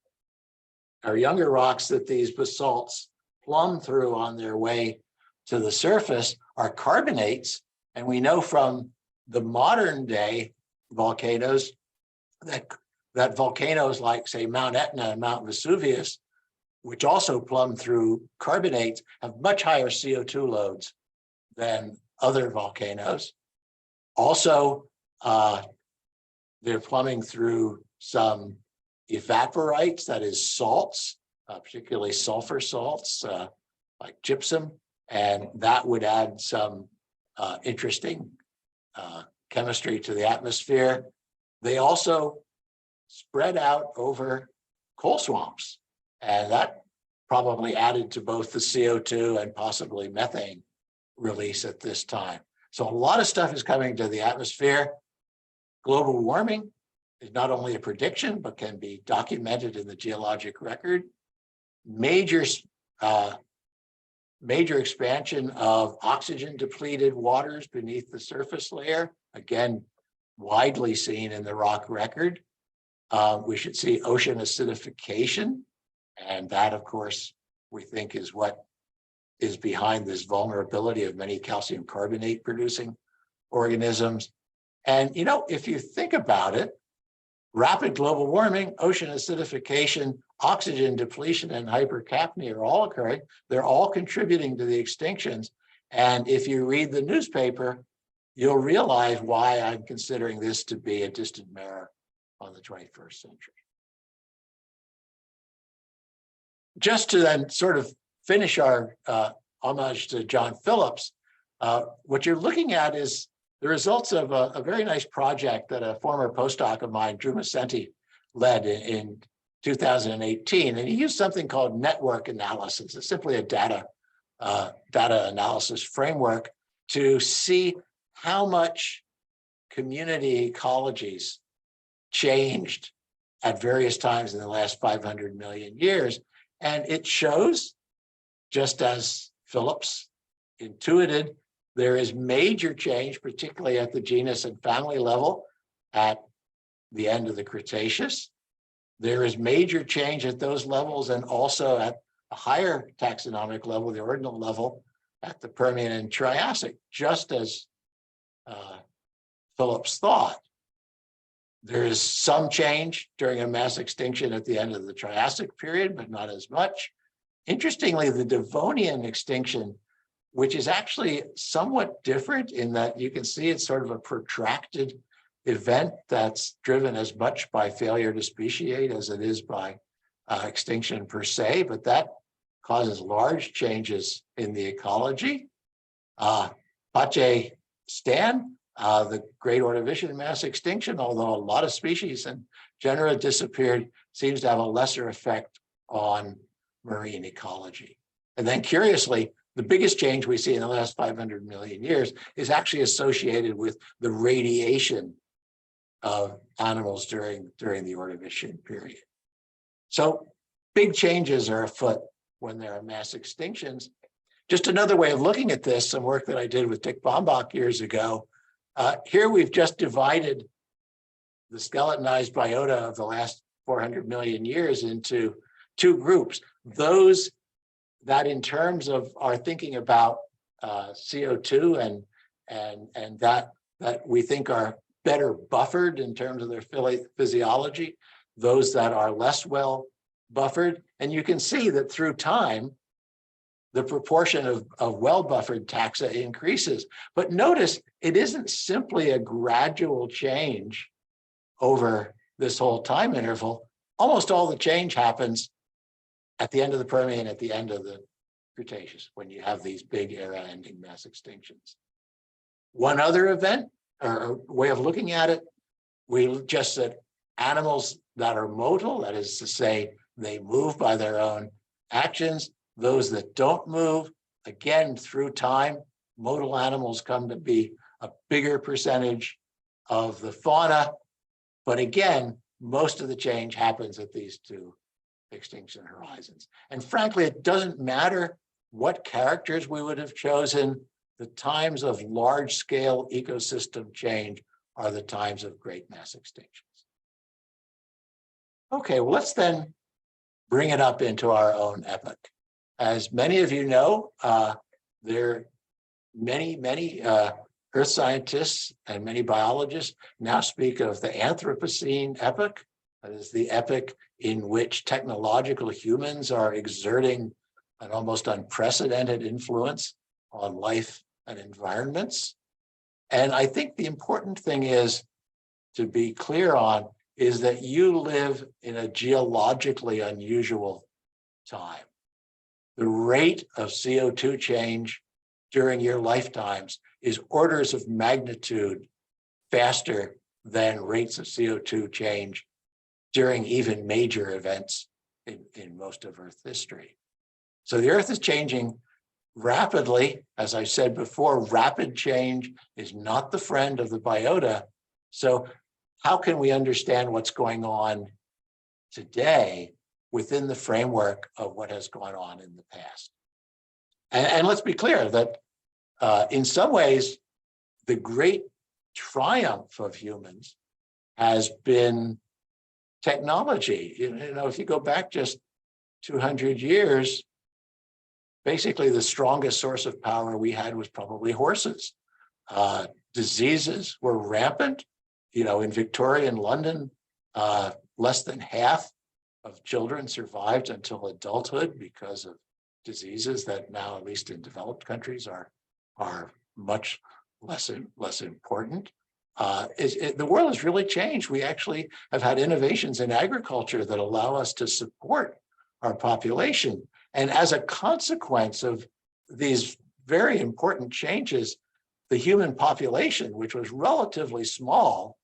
Speaker 4: or younger rocks that these basalts plumb through on their way to the surface are carbonates. And we know from the modern day volcanoes that volcanoes like, say, Mount Etna and Mount Vesuvius, which also plumb through carbonates, have much higher CO2 loads than other volcanoes. Also, they're plumbing through some evaporites, that is salts, particularly sulfur salts like gypsum, and that would add some interesting chemistry to the atmosphere. They also spread out over coal swamps, and that probably added to both the CO2 and possibly methane release at this time. So a lot of stuff is coming to the atmosphere. Global warming is not only a prediction, but can be documented in the geologic record. Major expansion of oxygen depleted waters beneath the surface layer, again, widely seen in the rock record. We should see ocean acidification, and that, of course, we think is what is behind this vulnerability of many calcium carbonate producing organisms. And, you know, if you think about it, rapid global warming, ocean acidification, oxygen depletion, and hypercapnia are all occurring. They're all contributing to the extinctions. And if you read the newspaper, you'll realize why I'm considering this to be a distant mirror on the 21st century. Just to then sort of finish our homage to John Phillips, what you're looking at is the results of a very nice project that a former postdoc of mine, Drew Macenti, led in 2018. And he used something called network analysis. It's simply a data analysis framework to see how much community ecologies changed at various times in the last 500 million years. And it shows, just as Phillips intuited, there is major change, particularly at the genus and family level at the end of the Cretaceous. There is major change at those levels and also at a higher taxonomic level, the ordinal level, at the Permian and Triassic, just as Phillips thought. There is some change during a mass extinction at the end of the Triassic period, but not as much. Interestingly, the Devonian extinction, which is actually somewhat different in that you can see it's sort of a protracted event that's driven as much by failure to speciate as it is by extinction per se, but that causes large changes in the ecology. Pache Stan, the great Ordovician mass extinction, although a lot of species and genera disappeared, seems to have a lesser effect on marine ecology. And then curiously, the biggest change we see in the last 500 million years is actually associated with the radiation of animals during the Ordovician period. So big changes are afoot when there are mass extinctions. Just another way of looking at this, some work that I did with Dick Bombach years ago. Here we've just divided the skeletonized biota of the last 400 million years into two groups. Those that in terms of our thinking about CO2 and that we think are better buffered in terms of their physiology, those that are less well buffered. And you can see that through time, the proportion of well-buffered taxa increases. But notice it isn't simply a gradual change over this whole time interval. Almost all the change happens at the end of the Permian, at the end of the Cretaceous, when you have these big era-ending mass extinctions. One other event or way of looking at it, we just said animals that are motile, that is to say, they move by their own actions. Those that don't move, again, through time, motile animals come to be a bigger percentage of the fauna. But again, most of the change happens at these two extinction horizons. And frankly, it doesn't matter what characters we would have chosen. The times of large-scale ecosystem change are the times of great mass extinctions. Okay, well, let's then bring it up into our own epoch. As many of you know, there are many earth scientists and many biologists now speak of the Anthropocene epoch. That is the epoch in which technological humans are exerting an almost unprecedented influence on life and environments. And I think the important thing is to be clear on is that you live in a geologically unusual time. The rate of CO2 change during your lifetimes is orders of magnitude faster than rates of CO2 change during even major events in most of Earth history. So the Earth is changing rapidly. As I said before, rapid change is not the friend of the biota. So how can we understand what's going on today within the framework of what has gone on in the past? And let's be clear that in some ways, the great triumph of humans has been technology. You know, if you go back just 200 years, basically the strongest source of power we had was probably horses. Diseases were rampant. You know, in Victorian London, less than half of children survived until adulthood because of diseases that now, at least in developed countries, are much less important. The world has really changed. We actually have had innovations in agriculture that allow us to support our population. And as a consequence of these very important changes, the human population, which was relatively small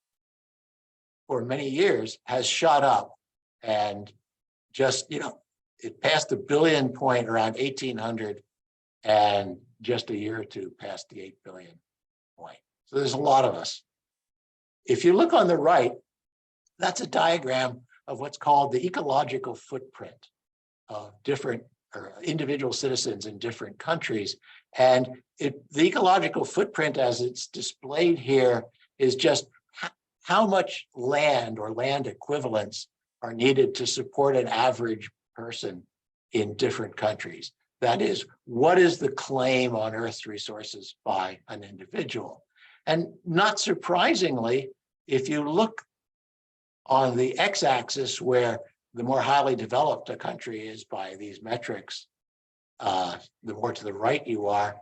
Speaker 4: for many years, has shot up. And just, you know, it passed the billion point around 1800, and just a year or two past the 8 billion point. So there's a lot of us. If you look on the right, that's a diagram of what's called the ecological footprint of different or individual citizens in different countries. And the ecological footprint as it's displayed here is just how much land or land equivalents are needed to support an average person in different countries. That is, what is the claim on Earth's resources by an individual? And not surprisingly, if you look on the x-axis where the more highly developed a country is by these metrics, the more to the right you are,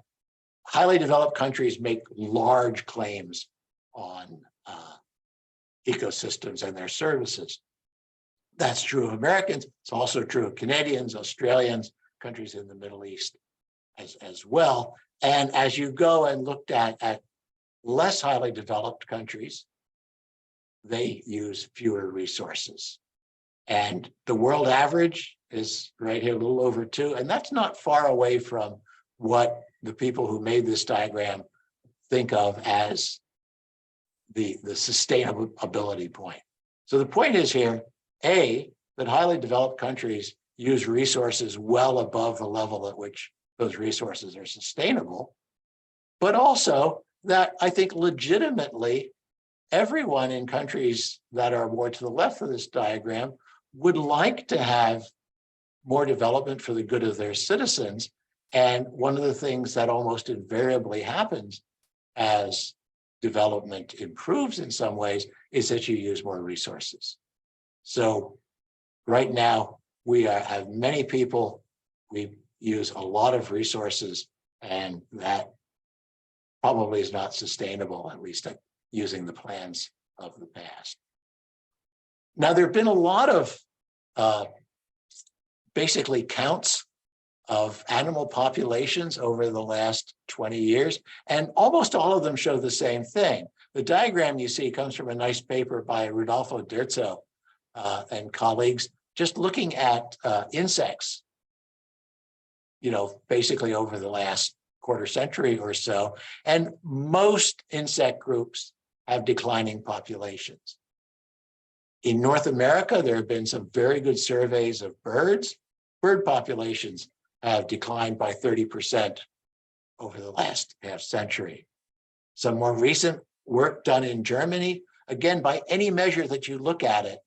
Speaker 4: highly developed countries make large claims on ecosystems and their services. That's true of Americans. It's also true of Canadians, Australians, countries in the Middle East as well. And as you go and looked at less highly developed countries, they use fewer resources. And the world average is right here, a little over 2. And that's not far away from what the people who made this diagram think of as the sustainability point. So the point is here, A, that highly developed countries use resources well above the level at which those resources are sustainable, but also that I think legitimately everyone in countries that are more to the left of this diagram would like to have more development for the good of their citizens. And one of the things that almost invariably happens as development improves in some ways is that you use more resources. So right now, We have many people, we use a lot of resources, and that probably is not sustainable, at least using the plans of the past. Now, there have been a lot of basically counts of animal populations over the last 20 years, and almost all of them show the same thing. The diagram you see comes from a nice paper by Rodolfo Dirzo and colleagues, just looking at insects, basically over the last quarter century or so, and most insect groups have declining populations. In North America, there have been some very good surveys of birds. Bird populations have declined by 30% over the last half century. Some more recent work done in Germany, again, by any measure that you look at it,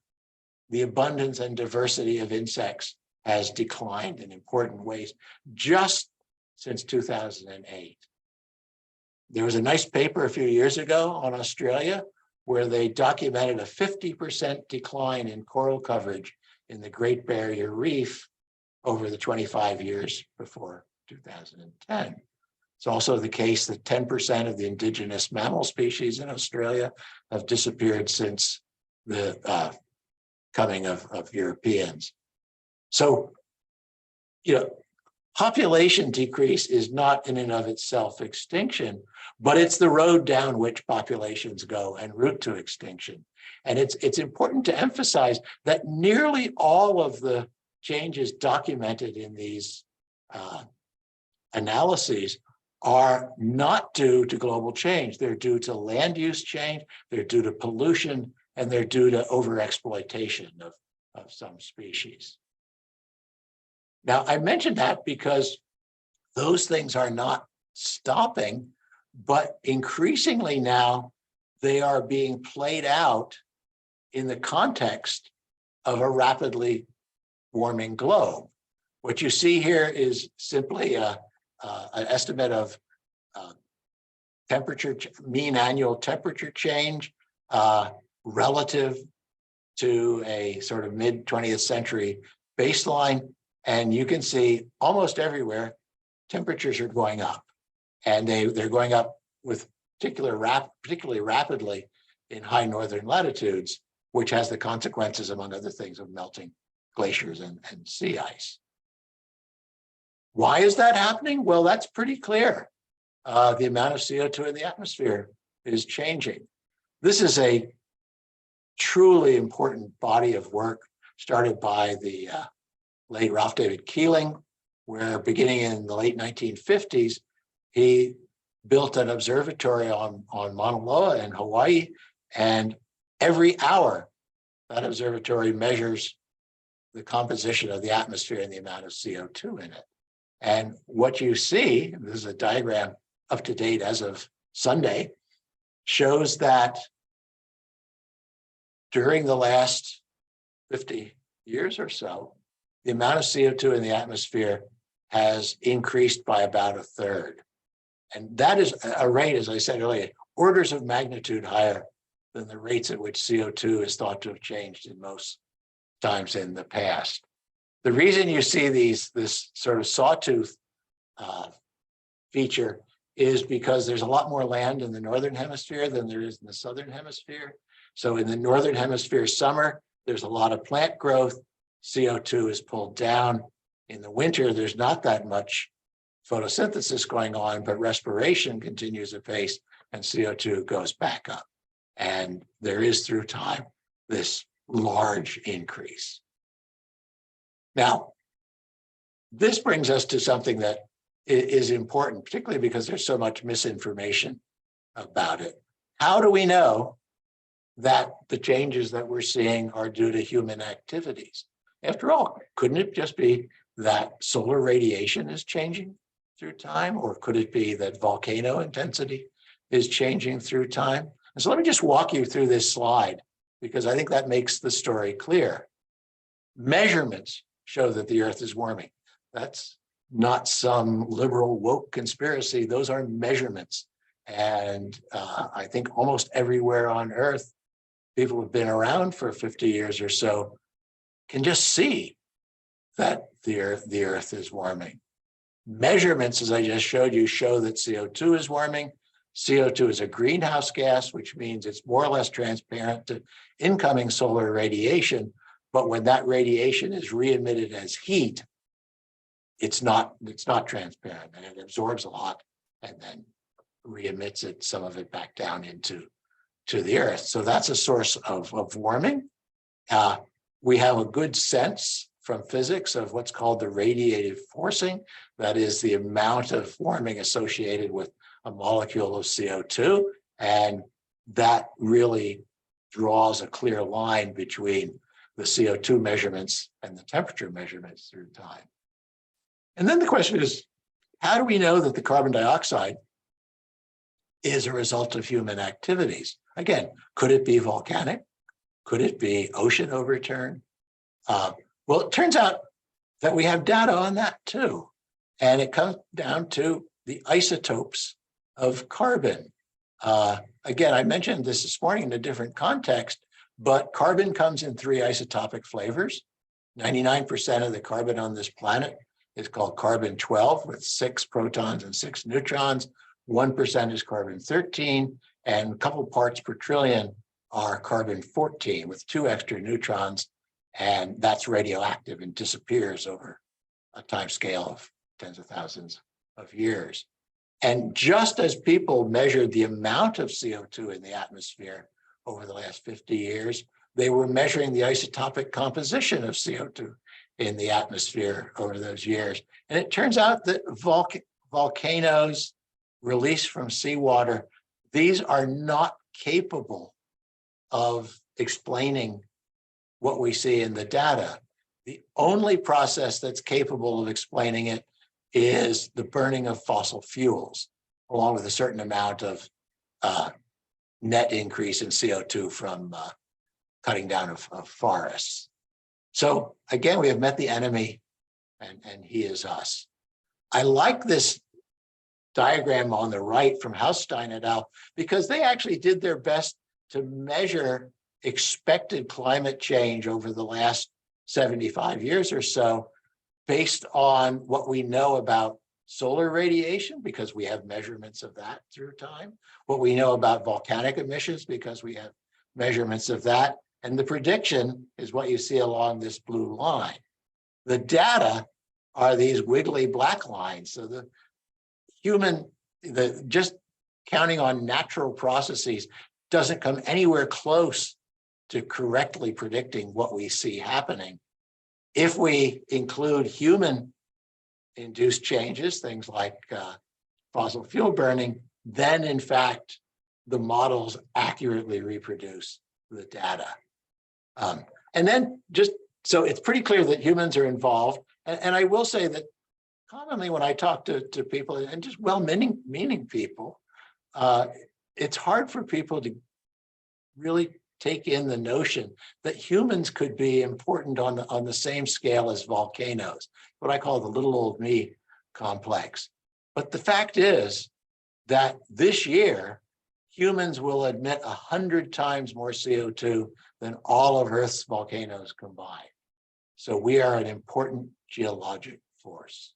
Speaker 4: the abundance and diversity of insects has declined in important ways just since 2008. There was a nice paper a few years ago on Australia where they documented a 50% decline in coral coverage in the Great Barrier Reef over the 25 years before 2010. It's also the case that 10% of the indigenous mammal species in Australia have disappeared since the coming of Europeans. So, population decrease is not in and of itself extinction, but it's the road down which populations go en route to extinction. And it's important to emphasize that nearly all of the changes documented in these analyses are not due to global change. They're due to land use change, they're due to pollution, and they're due to overexploitation of some species. Now, I mentioned that because those things are not stopping, but increasingly now they are being played out in the context of a rapidly warming globe. What you see here is simply an estimate of mean annual temperature change relative to a sort of mid-20th century baseline. And you can see almost everywhere temperatures are going up, and they're going up with particularly rapidly in high northern latitudes, which has the consequences, among other things, of melting glaciers and sea ice. Why is that happening? Well, that's pretty clear. The amount of CO2 in the atmosphere is changing. This is a truly important body of work started by the late Ralph David Keeling, where beginning in the late 1950s, he built an observatory on Mauna Loa in Hawaii, and every hour that observatory measures the composition of the atmosphere and the amount of CO2 in it. And what you see, this is a diagram up to date as of Sunday, shows that during the last 50 years or so, the amount of CO2 in the atmosphere has increased by about a third. And that is a rate, as I said earlier, orders of magnitude higher than the rates at which CO2 is thought to have changed in most times in the past. The reason you see this sort of sawtooth feature is because there's a lot more land in the northern hemisphere than there is in the southern hemisphere. So in the northern hemisphere summer, there's a lot of plant growth, CO2 is pulled down. In the winter, there's not that much photosynthesis going on, but respiration continues apace and CO2 goes back up. And there is, through time, this large increase. Now, this brings us to something that is important, particularly because there's so much misinformation about it. How do we know that the changes that we're seeing are due to human activities? After all, couldn't it just be that solar radiation is changing through time? Or could it be that volcano intensity is changing through time? And so let me just walk you through this slide, because I think that makes the story clear. Measurements show that the Earth is warming. That's not some liberal woke conspiracy. Those are measurements. And I think almost everywhere on Earth, people who've been around for 50 years or so can just see that the Earth is warming. Measurements, as I just showed you, show that CO2 is warming. CO2 is a greenhouse gas, which means it's more or less transparent to incoming solar radiation. But when that radiation is re-emitted as heat, it's not transparent, and it absorbs a lot and then re-emits it, some of it back down into the Earth. So that's a source of warming. We have a good sense from physics of what's called the radiative forcing. That is the amount of warming associated with a molecule of CO2. And that really draws a clear line between the CO2 measurements and the temperature measurements through time. And then the question is, how do we know that the carbon dioxide is a result of human activities? Again, could it be volcanic? Could it be ocean overturn? Well, it turns out that we have data on that too. And it comes down to the isotopes of carbon. Again, I mentioned this morning in a different context, but carbon comes in 3 isotopic flavors. 99% of the carbon on this planet is called carbon-12 with 6 protons and 6 neutrons. 1% is carbon-13, and a couple parts per trillion are carbon-14 with 2 extra neutrons, and that's radioactive and disappears over a time scale of tens of thousands of years. And just as people measured the amount of CO2 in the atmosphere over the last 50 years, they were measuring the isotopic composition of CO2 in the atmosphere over those years. And it turns out that volcanoes released from seawater, these are not capable of explaining what we see in the data. The only process that's capable of explaining it is the burning of fossil fuels, along with a certain amount of net increase in CO2 from cutting down of forests. So again, we have met the enemy, and he is us. I like this diagram on the right from Hausstein et al. Because they actually did their best to measure expected climate change over the last 75 years or so, based on what we know about solar radiation, because we have measurements of that through time, what we know about volcanic emissions, because we have measurements of that, and the prediction is what you see along this blue line. The data are these wiggly black lines. So the just counting on natural processes doesn't come anywhere close to correctly predicting what we see happening. If we include human-induced changes, things like fossil fuel burning, then in fact, the models accurately reproduce the data. And then so it's pretty clear that humans are involved. And I will say that commonly when I talk to people, and just well-meaning people, it's hard for people to really take in the notion that humans could be important on the same scale as volcanoes, what I call the little old me complex. But the fact is that this year, humans will emit 100 times more CO2 than all of Earth's volcanoes combined. So we are an important geologic force.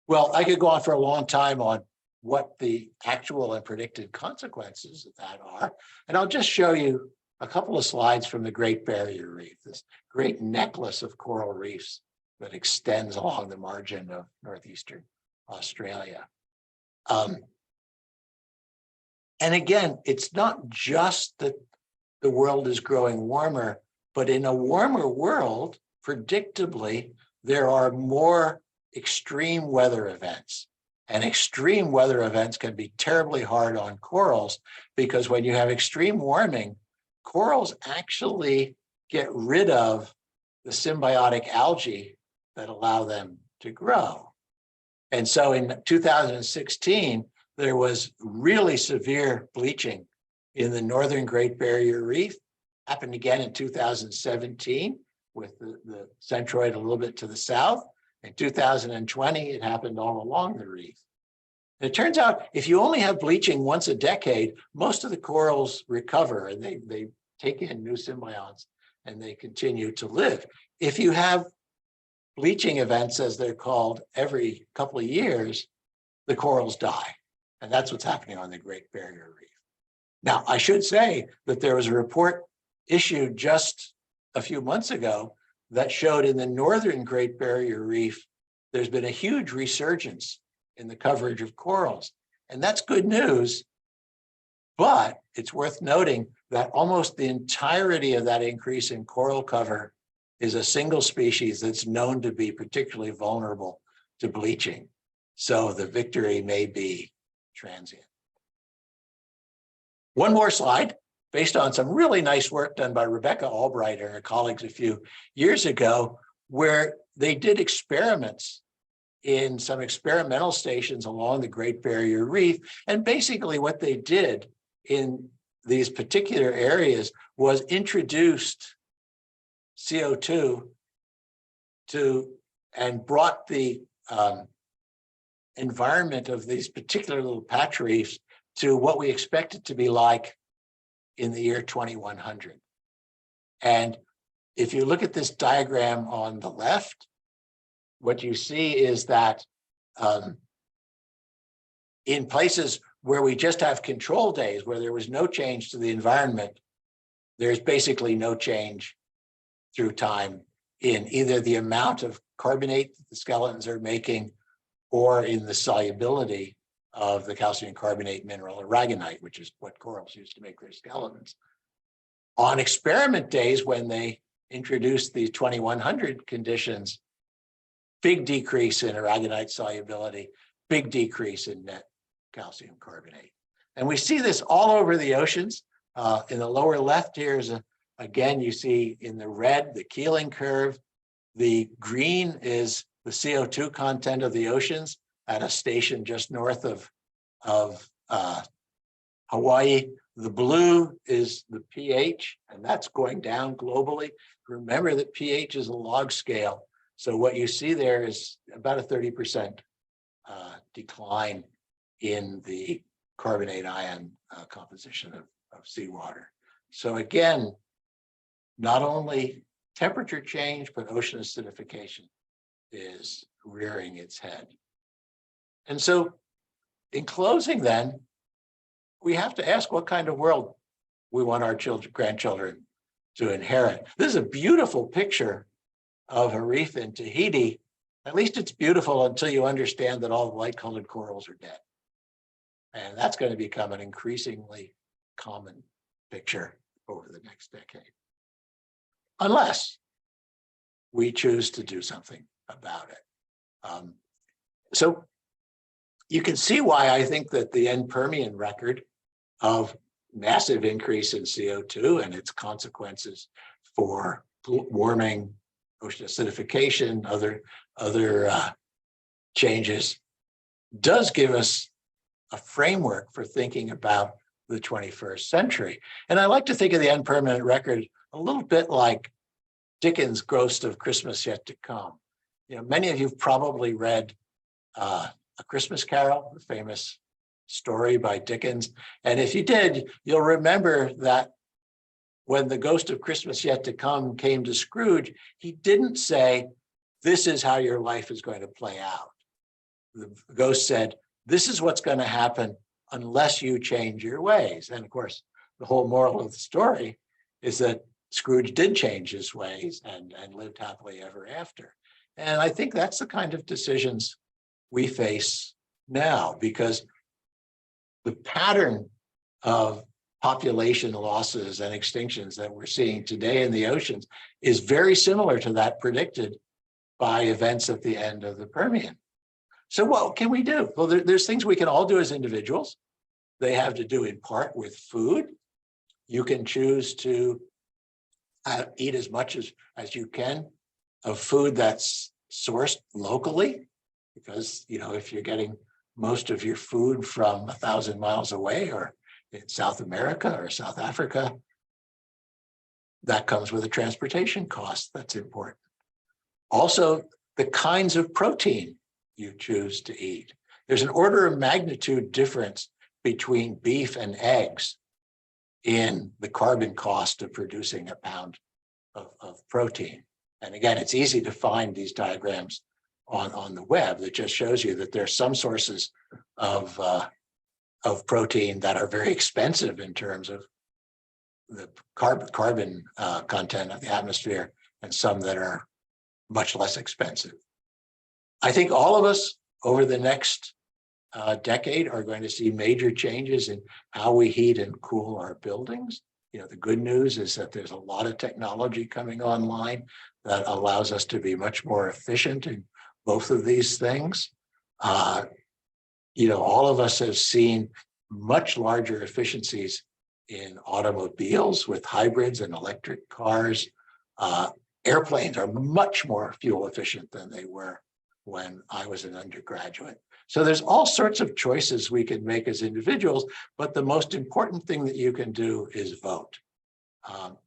Speaker 4: Well, I could go on for a long time on what the actual and predicted consequences of that are. And I'll just show you a couple of slides from the Great Barrier Reef, this great necklace of coral reefs that extends along the margin of northeastern Australia. And again, it's not just that the world is growing warmer, but in a warmer world, predictably, there are more extreme weather events. And extreme weather events can be terribly hard on corals, because when you have extreme warming, corals actually get rid of the symbiotic algae that allow them to grow. And so in 2016, there was really severe bleaching in the northern Great Barrier Reef. Happened again in 2017 with the centroid a little bit to the south. In 2020, it happened all along the reef. And it turns out if you only have bleaching once a decade, most of the corals recover and they take in new symbionts and they continue to live. If you have bleaching events, as they're called, every couple of years, the corals die. And that's what's happening on the Great Barrier Reef. Now, I should say that there was a report issued just a few months ago that showed in the northern Great Barrier Reef, there's been a huge resurgence in the coverage of corals. And that's good news. But it's worth noting that almost the entirety of that increase in coral cover is a single species that's known to be particularly vulnerable to bleaching. So the victory may be transient. One more slide, based on some really nice work done by Rebecca Albright and her colleagues a few years ago, where they did experiments in some experimental stations along the Great Barrier Reef. And basically what they did in these particular areas was introduced CO2 and brought the environment of these particular little patch reefs to what we expect it to be like in the year 2100. And if you look at this diagram on the left, what you see is that in places where we just have control days, where there was no change to the environment, there's basically no change through time in either the amount of carbonate that the skeletons are making or in the solubility of the calcium carbonate mineral aragonite, which is what corals use to make their skeletons. On experiment days, when they introduced the 2100 conditions, big decrease in aragonite solubility, big decrease in net calcium carbonate. And we see this all over the oceans. In the lower left here is, again, you see in the red, the Keeling curve. The green is the CO2 content of the oceans at a station just north of Hawaii. The blue is the pH, and that's going down globally. Remember that pH is a log scale. So what you see there is about a 30% decline in the carbonate ion composition of seawater. So again, not only temperature change, but ocean acidification is rearing its head. And so in closing then, we have to ask what kind of world we want our grandchildren to inherit. This is a beautiful picture of a reef in Tahiti. At least it's beautiful until you understand that all the light-colored corals are dead. And that's going to become an increasingly common picture over the next decade, unless we choose to do something about it. So you can see why I think that the end Permian record of massive increase in CO2 and its consequences for warming, ocean acidification, other changes does give us a framework for thinking about the 21st century. And I like to think of the end permanent record a little bit like Dickens' Ghost of Christmas Yet to Come. You know, many of you have probably read A Christmas Carol, the famous story by Dickens. And if you did, you'll remember that when the Ghost of Christmas Yet to Come came to Scrooge, he didn't say, "This is how your life is going to play out." The ghost said, "This is what's going to happen unless you change your ways." And of course, the whole moral of the story is that Scrooge did change his ways and lived happily ever after. And I think that's the kind of decisions we face now, because the pattern of population losses and extinctions that we're seeing today in the oceans is very similar to that predicted by events at the end of the Permian. So what can we do? Well, there's things we can all do as individuals. They have to do in part with food. You can choose to eat as much as you can of food that's sourced locally, because, you know, if you're getting most of your food from 1,000 miles away or in South America or South Africa, that comes with a transportation cost. That's important. Also, the kinds of protein you choose to eat. There's an order of magnitude difference between beef and eggs in the carbon cost of producing a pound of protein. And again, it's easy to find these diagrams on the web that just shows you that there are some sources of protein that are very expensive in terms of the carbon content of the atmosphere, and some that are much less expensive. I think all of us over the next decade are going to see major changes in how we heat and cool our buildings. You know, the good news is that there's a lot of technology coming online that allows us to be much more efficient in both of these things. You know, all of us have seen much larger efficiencies in automobiles with hybrids and electric cars. Airplanes are much more fuel efficient than they were when I was an undergraduate. So there's all sorts of choices we can make as individuals, but the most important thing that you can do is vote.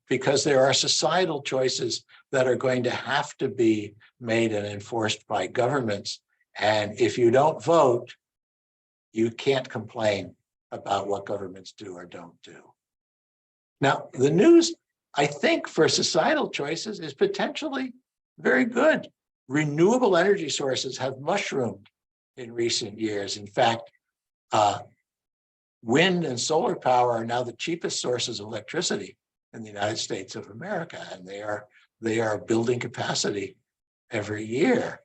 Speaker 4: Because there are societal choices that are going to have to be made and enforced by governments. And if you don't vote, you can't complain about what governments do or don't do. Now, the news, I think, for societal choices is potentially very good. Renewable energy sources have mushroomed in recent years. In fact, wind and solar power are now the cheapest sources of electricity in the United States of America, and they are building capacity every year.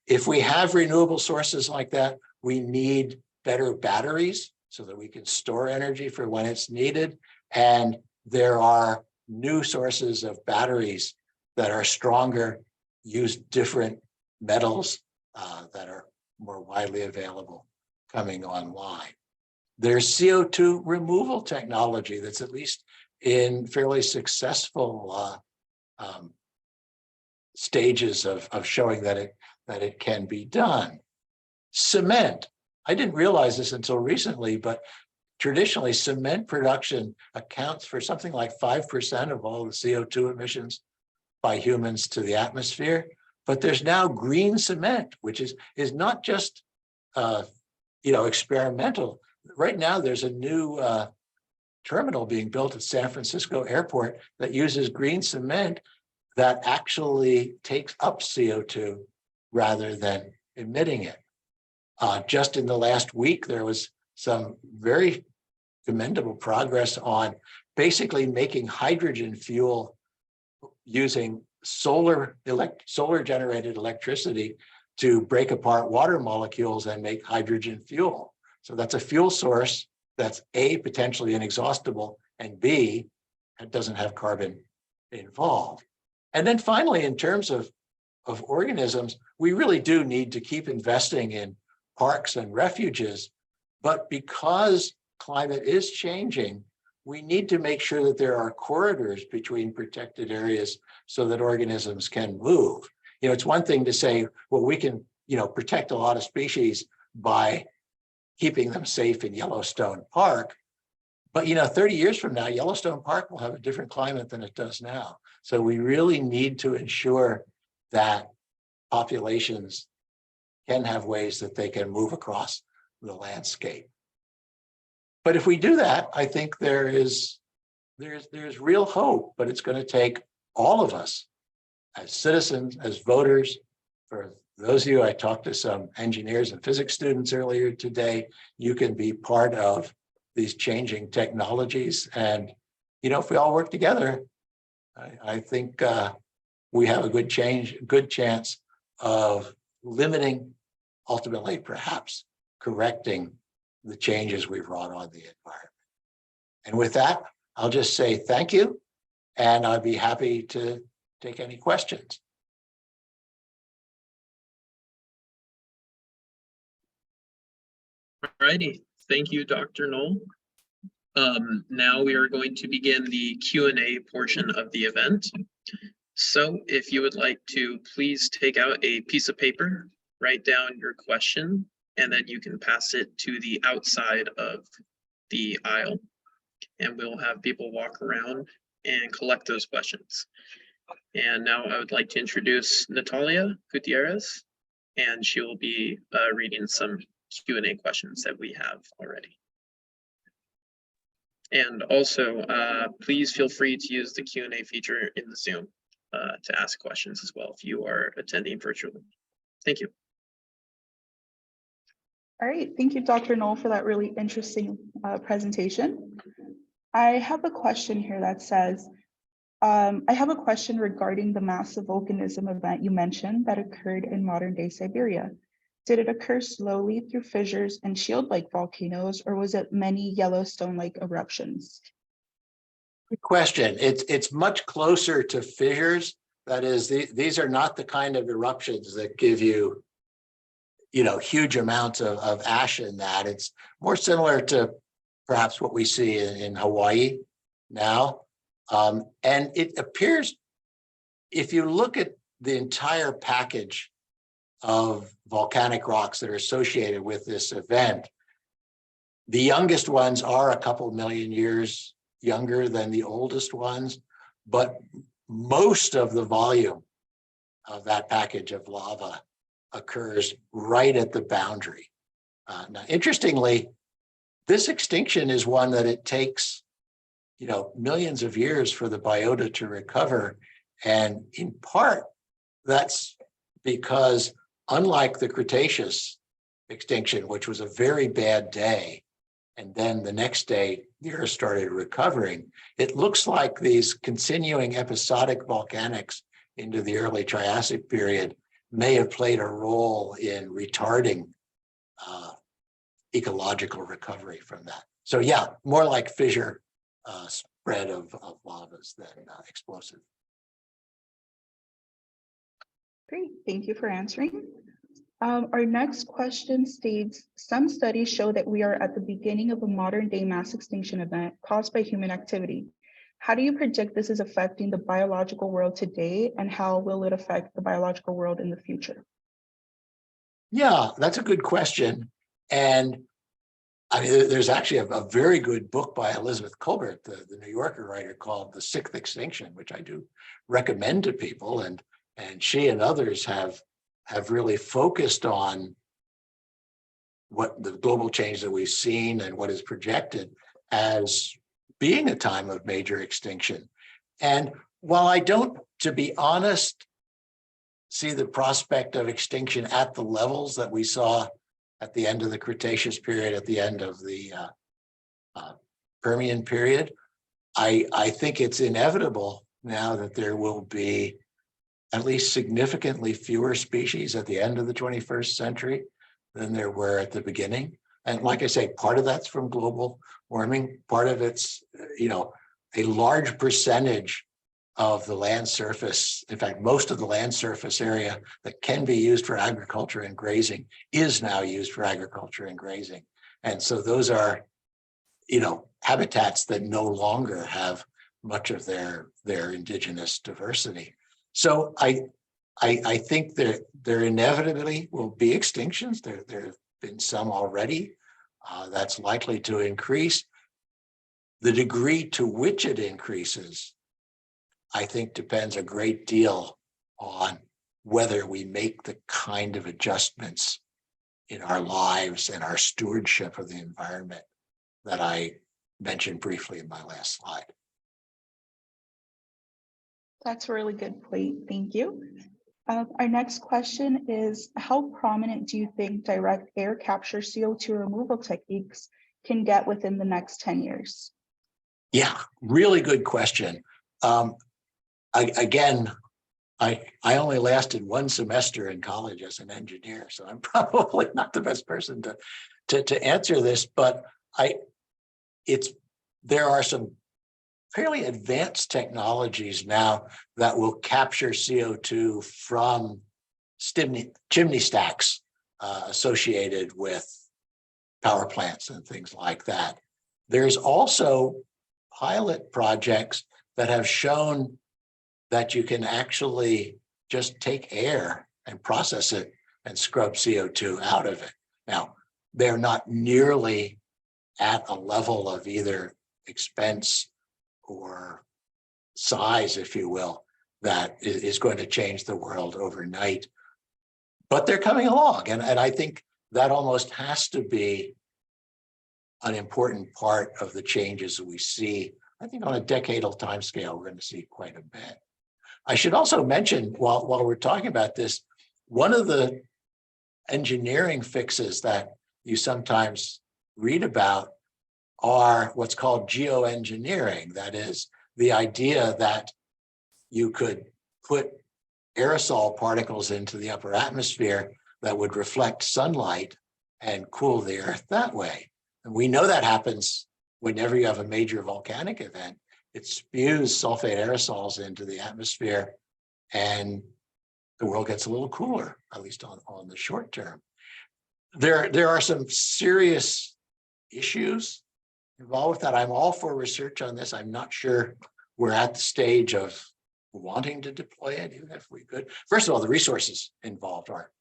Speaker 4: If we have renewable sources like that, we need better batteries so that we can store energy for when it's needed. And there are new sources of batteries that are stronger, use different metals that are more widely available coming online. There's CO2 removal technology that's at least in fairly successful stages of showing that it can be done. Cement, I didn't realize this until recently, but traditionally cement production accounts for something like 5% of all the CO2 emissions by humans to the atmosphere. But there's now green cement, which is not just experimental. Right now, there's a new terminal being built at San Francisco Airport that uses green cement that actually takes up CO2 rather than emitting it. Just in the last week, there was some very commendable progress on basically making hydrogen fuel using solar generated electricity to break apart water molecules and make hydrogen fuel. So that's a fuel source that's A, potentially inexhaustible, and B, it doesn't have carbon involved. And then finally, in terms of organisms, we really do need to keep investing in parks and refuges. But because climate is changing, we need to make sure that there are corridors between protected areas so that organisms can move. You know, it's one thing to say, well, we can, protect a lot of species by keeping them safe in Yellowstone Park. But, 30 years from now, Yellowstone Park will have a different climate than it does now. So we really need to ensure that populations can have ways that they can move across the landscape. But if we do that, I think there's real hope, but it's going to take all of us as citizens, as voters. For those of you, I talked to some engineers and physics students earlier today, you can be part of these changing technologies. And, if we all work together, I think we have a good chance of limiting, ultimately, perhaps correcting the changes we've wrought on the environment. And with that, I'll just say thank you, and I'd be happy to take any questions.
Speaker 5: Alrighty, thank you, Dr. Knoll. Now we are going to begin the Q&A portion of the event. So if you would like to please take out a piece of paper, write down your question, and then you can pass it to the outside of the aisle. And we'll have people walk around and collect those questions. And now I would like to introduce Natalia Gutierrez, and she will be reading some Q&A questions that we have already. And also, please feel free to use the Q&A feature in the Zoom. to ask questions as well if you are attending virtually. Thank you.
Speaker 6: All right, thank you, Dr. Knoll, for that really interesting presentation. I have a question here that says, I have a question regarding the massive volcanism event you mentioned that occurred in modern day Siberia. Did it occur slowly through fissures and shield-like volcanoes, or was it many Yellowstone-like eruptions?
Speaker 4: Good question. It's much closer to fissures. That is, these are not the kind of eruptions that give you, huge amounts of ash in that. It's more similar to perhaps what we see in Hawaii now. And it appears, if you look at the entire package of volcanic rocks that are associated with this event, the youngest ones are a couple million years younger than the oldest ones, but most of the volume of that package of lava occurs right at the boundary. Now, interestingly, this extinction is one that it takes, millions of years for the biota to recover. And in part, that's because unlike the Cretaceous extinction, which was a very bad day, and then the next day the Earth started recovering, it looks like these continuing episodic volcanics into the early Triassic period may have played a role in retarding ecological recovery from that. So yeah, more like fissure spread of lavas than explosive.
Speaker 6: Great, thank you for answering. Our next question states, some studies show that we are at the beginning of a modern day mass extinction event caused by human activity. How do you predict this is affecting the biological world today, and how will it affect the biological world in the future?
Speaker 4: Yeah, that's a good question. And I mean, there's actually a very good book by Elizabeth Colbert, the New Yorker writer, called The Sixth Extinction, which I do recommend to people. And she and others have really focused on what the global change that we've seen and what is projected as being a time of major extinction. And while I don't, to be honest, see the prospect of extinction at the levels that we saw at the end of the Cretaceous period, at the end of the Permian period, I think it's inevitable now that there will be at least significantly fewer species at the end of the 21st century than there were at the beginning. And like I say, part of that's from global warming, part of it's, a large percentage of the land surface, in fact, most of the land surface area that can be used for agriculture and grazing is now used for agriculture and grazing. And so those are, habitats that no longer have much of their indigenous diversity. So I think there inevitably will be extinctions. There have been some already. That's likely to increase. The degree to which it increases, I think, depends a great deal on whether we make the kind of adjustments in our lives and our stewardship of the environment that I mentioned briefly in my last slide.
Speaker 6: That's a really good point. Thank you. Our next question is, how prominent do you think direct air capture CO2 removal techniques can get within the next 10 years? Yeah,
Speaker 4: Really good question. I only lasted one semester in college as an engineer, so I'm probably not the best person to answer this, but there are some fairly advanced technologies now that will capture CO2 from chimney stacks associated with power plants and things like that. There's also pilot projects that have shown that you can actually just take air and process it and scrub CO2 out of it. Now, they're not nearly at a level of either expense or size, if you will, that is going to change the world overnight. But they're coming along. And I think that almost has to be an important part of the changes that we see. I think on a decadal timescale, we're going to see quite a bit. I should also mention, while we're talking about this, one of the engineering fixes that you sometimes read about are what's called geoengineering. That is the idea that you could put aerosol particles into the upper atmosphere that would reflect sunlight and cool the earth that way. And we know that happens whenever you have a major volcanic event. It spews sulfate aerosols into the atmosphere and the world gets a little cooler, at least on the short term. There are some serious issues involved with that. I'm all for research on this. I'm not sure we're at the stage of wanting to deploy it, even if we could. First of all, the resources involved are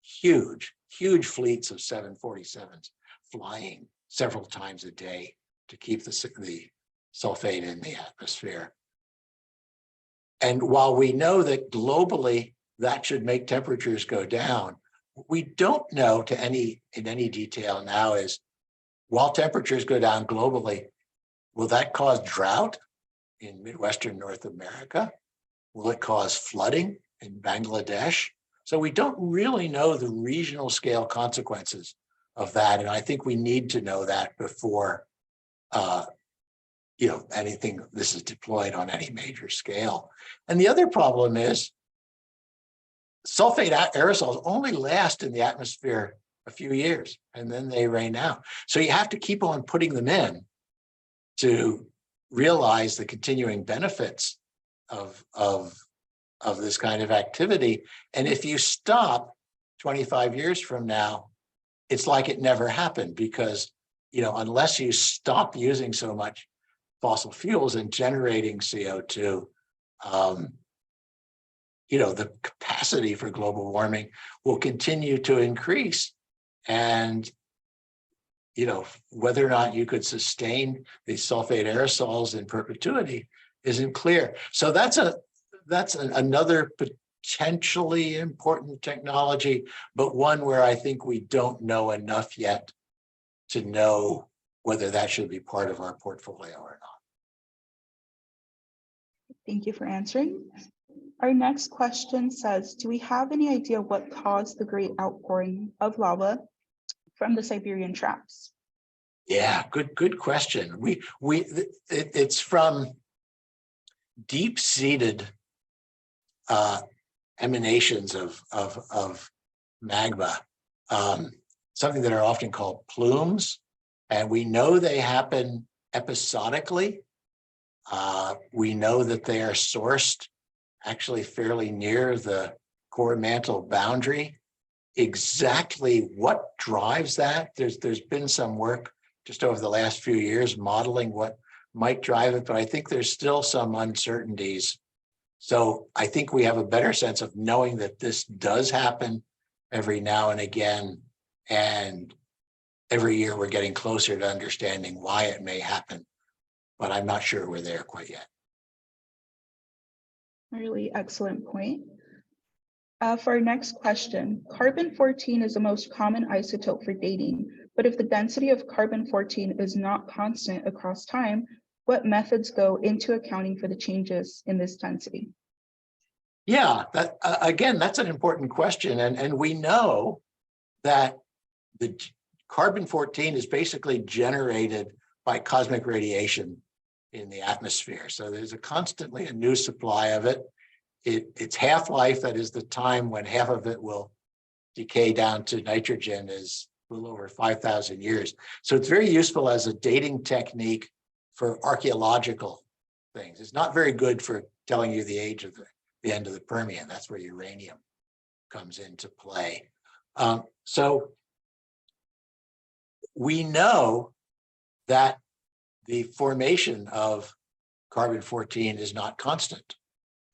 Speaker 4: huge, huge fleets of 747s flying several times a day to keep the sulfate in the atmosphere. And while we know that globally that should make temperatures go down, what we don't know in any detail now is, while temperatures go down globally, will that cause drought in Midwestern North America? Will it cause flooding in Bangladesh? So we don't really know the regional scale consequences of that. And I think we need to know that before anything this is deployed on any major scale. And the other problem is sulfate aerosols only last in the atmosphere a few years and then they rain out. So you have to keep on putting them in to realize the continuing benefits of this kind of activity. And if you stop 25 years from now, it's like it never happened, because unless you stop using so much fossil fuels and generating CO2, the capacity for global warming will continue to increase. And whether or not you could sustain these sulfate aerosols in perpetuity isn't clear. So that's another potentially important technology, but one where I think we don't know enough yet to know whether that should be part of our portfolio or not.
Speaker 6: Thank you for answering. Our next question says, do we have any idea what caused the great outpouring of lava from the Siberian traps?
Speaker 4: Yeah, good question. It's from deep-seated emanations of magma, something that are often called plumes, and we know they happen episodically. We know that they are sourced actually fairly near the core mantle boundary. Exactly what drives that, there's been some work just over the last few years modeling what might drive it, but I think there's still some uncertainties. So I think we have a better sense of knowing that this does happen every now and again, and every year we're getting closer to understanding why it may happen, but I'm not sure we're there quite yet.
Speaker 6: Really excellent point. For our next question, carbon-14 is the most common isotope for dating, but if the density of carbon-14 is not constant across time, what methods go into accounting for the changes in this density?
Speaker 4: Yeah, again, that's an important question. And we know that the carbon-14 is basically generated by cosmic radiation in the atmosphere. So there's constantly a new supply of it. Its half-life, that is the time when half of it will decay down to nitrogen, is a little over 5,000 years. So it's very useful as a dating technique for archaeological things. It's not very good for telling you the age of the end of the Permian. That's where uranium comes into play. So we know that the formation of carbon-14 is not constant.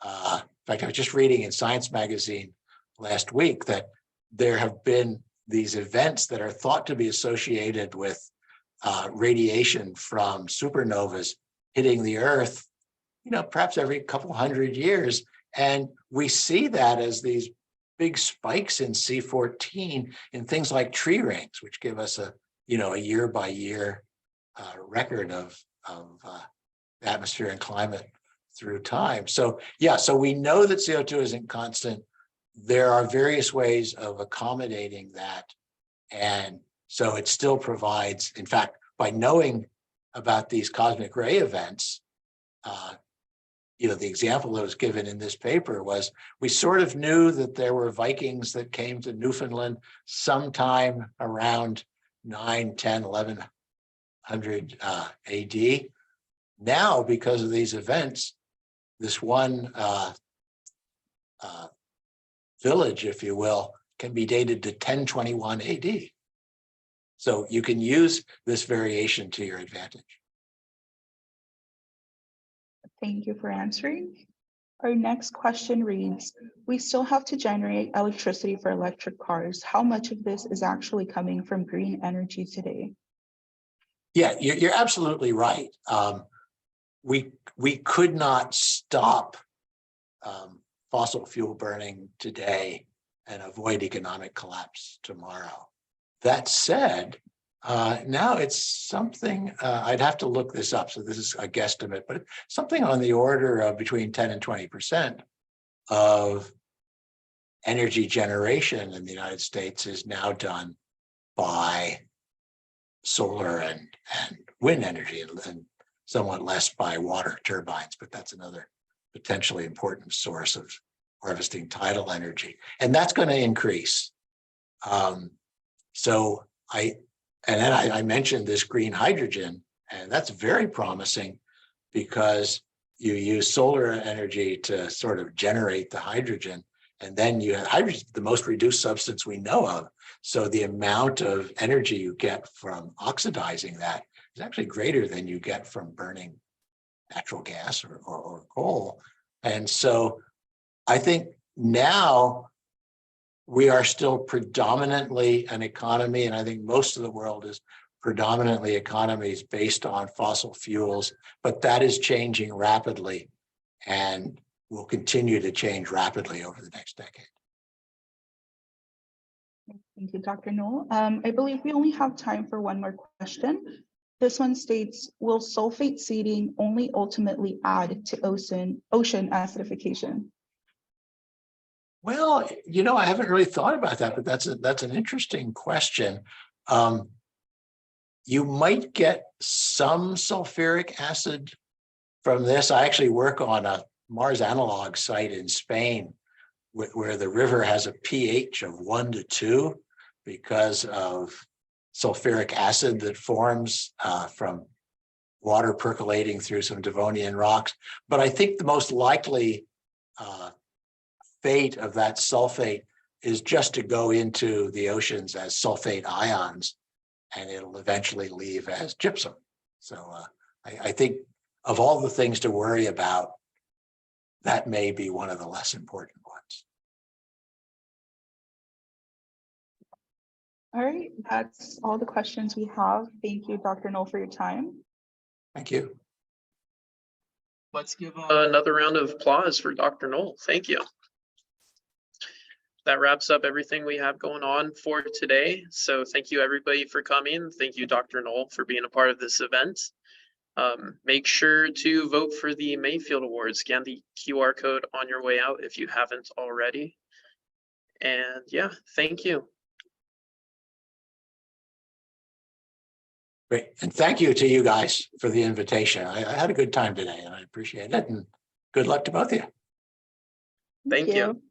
Speaker 4: In fact, I was just reading in Science magazine last week that there have been these events that are thought to be associated with radiation from supernovas hitting the Earth, perhaps every couple hundred years. And we see that as these big spikes in C14 in things like tree rings, which give us a year-by-year record of atmosphere and climate through time. So yeah, so we know that CO2 isn't constant. There are various ways of accommodating that. And so it still provides, in fact, by knowing about these cosmic ray events, the example that was given in this paper was we sort of knew that there were Vikings that came to Newfoundland sometime around 9, 10, 1100 AD. Now, because of these events, this one village, if you will, can be dated to 1021 AD. So you can use this variation to your advantage.
Speaker 6: Thank you for answering. Our next question reads, we still have to generate electricity for electric cars. How much of this is actually coming from green energy today?
Speaker 4: Yeah, you're absolutely right. We could not stop fossil fuel burning today and avoid economic collapse tomorrow. That said, now it's something, I'd have to look this up, so this is a guesstimate, but something on the order of between 10 and 20% of energy generation in the United States is now done by solar and wind energy, and somewhat less by water turbines, but that's another potentially important source of harvesting tidal energy. And that's going to increase. So I mentioned this green hydrogen, and that's very promising because you use solar energy to sort of generate the hydrogen, and then you have hydrogen, the most reduced substance we know of. So the amount of energy you get from oxidizing that is actually greater than you get from burning natural gas or coal. And so I think now we are still predominantly an economy, and I think most of the world is predominantly economies based on fossil fuels, but that is changing rapidly and will continue to change rapidly over the next decade.
Speaker 6: Thank you, Dr. Knoll. I believe we only have time for one more question. This one states, will sulfate seeding only ultimately add to ocean acidification?
Speaker 4: Well, I haven't really thought about that, but that's an interesting question. You might get some sulfuric acid from this. I actually work on a Mars analog site in Spain where the river has a pH of 1 to 2 because of sulfuric acid that forms from water percolating through some Devonian rocks. But I think the most likely fate of that sulfate is just to go into the oceans as sulfate ions, and it'll eventually leave as gypsum. So I think of all the things to worry about, that may be one of the less important ones.
Speaker 6: All right, that's all the questions we have. Thank you, Dr. Knoll, for your time.
Speaker 4: Thank you.
Speaker 5: Let's give another round of applause for Dr. Knoll. Thank you. That wraps up everything we have going on for today. So thank you everybody for coming. Thank you, Dr. Knoll, for being a part of this event. Make sure to vote for the Mayfield Awards. Scan the QR code on your way out if you haven't already. And yeah, thank you.
Speaker 4: Great. And thank you to you guys for the invitation. I had a good time today and I appreciate it. And good luck to both of you.
Speaker 5: Thank you.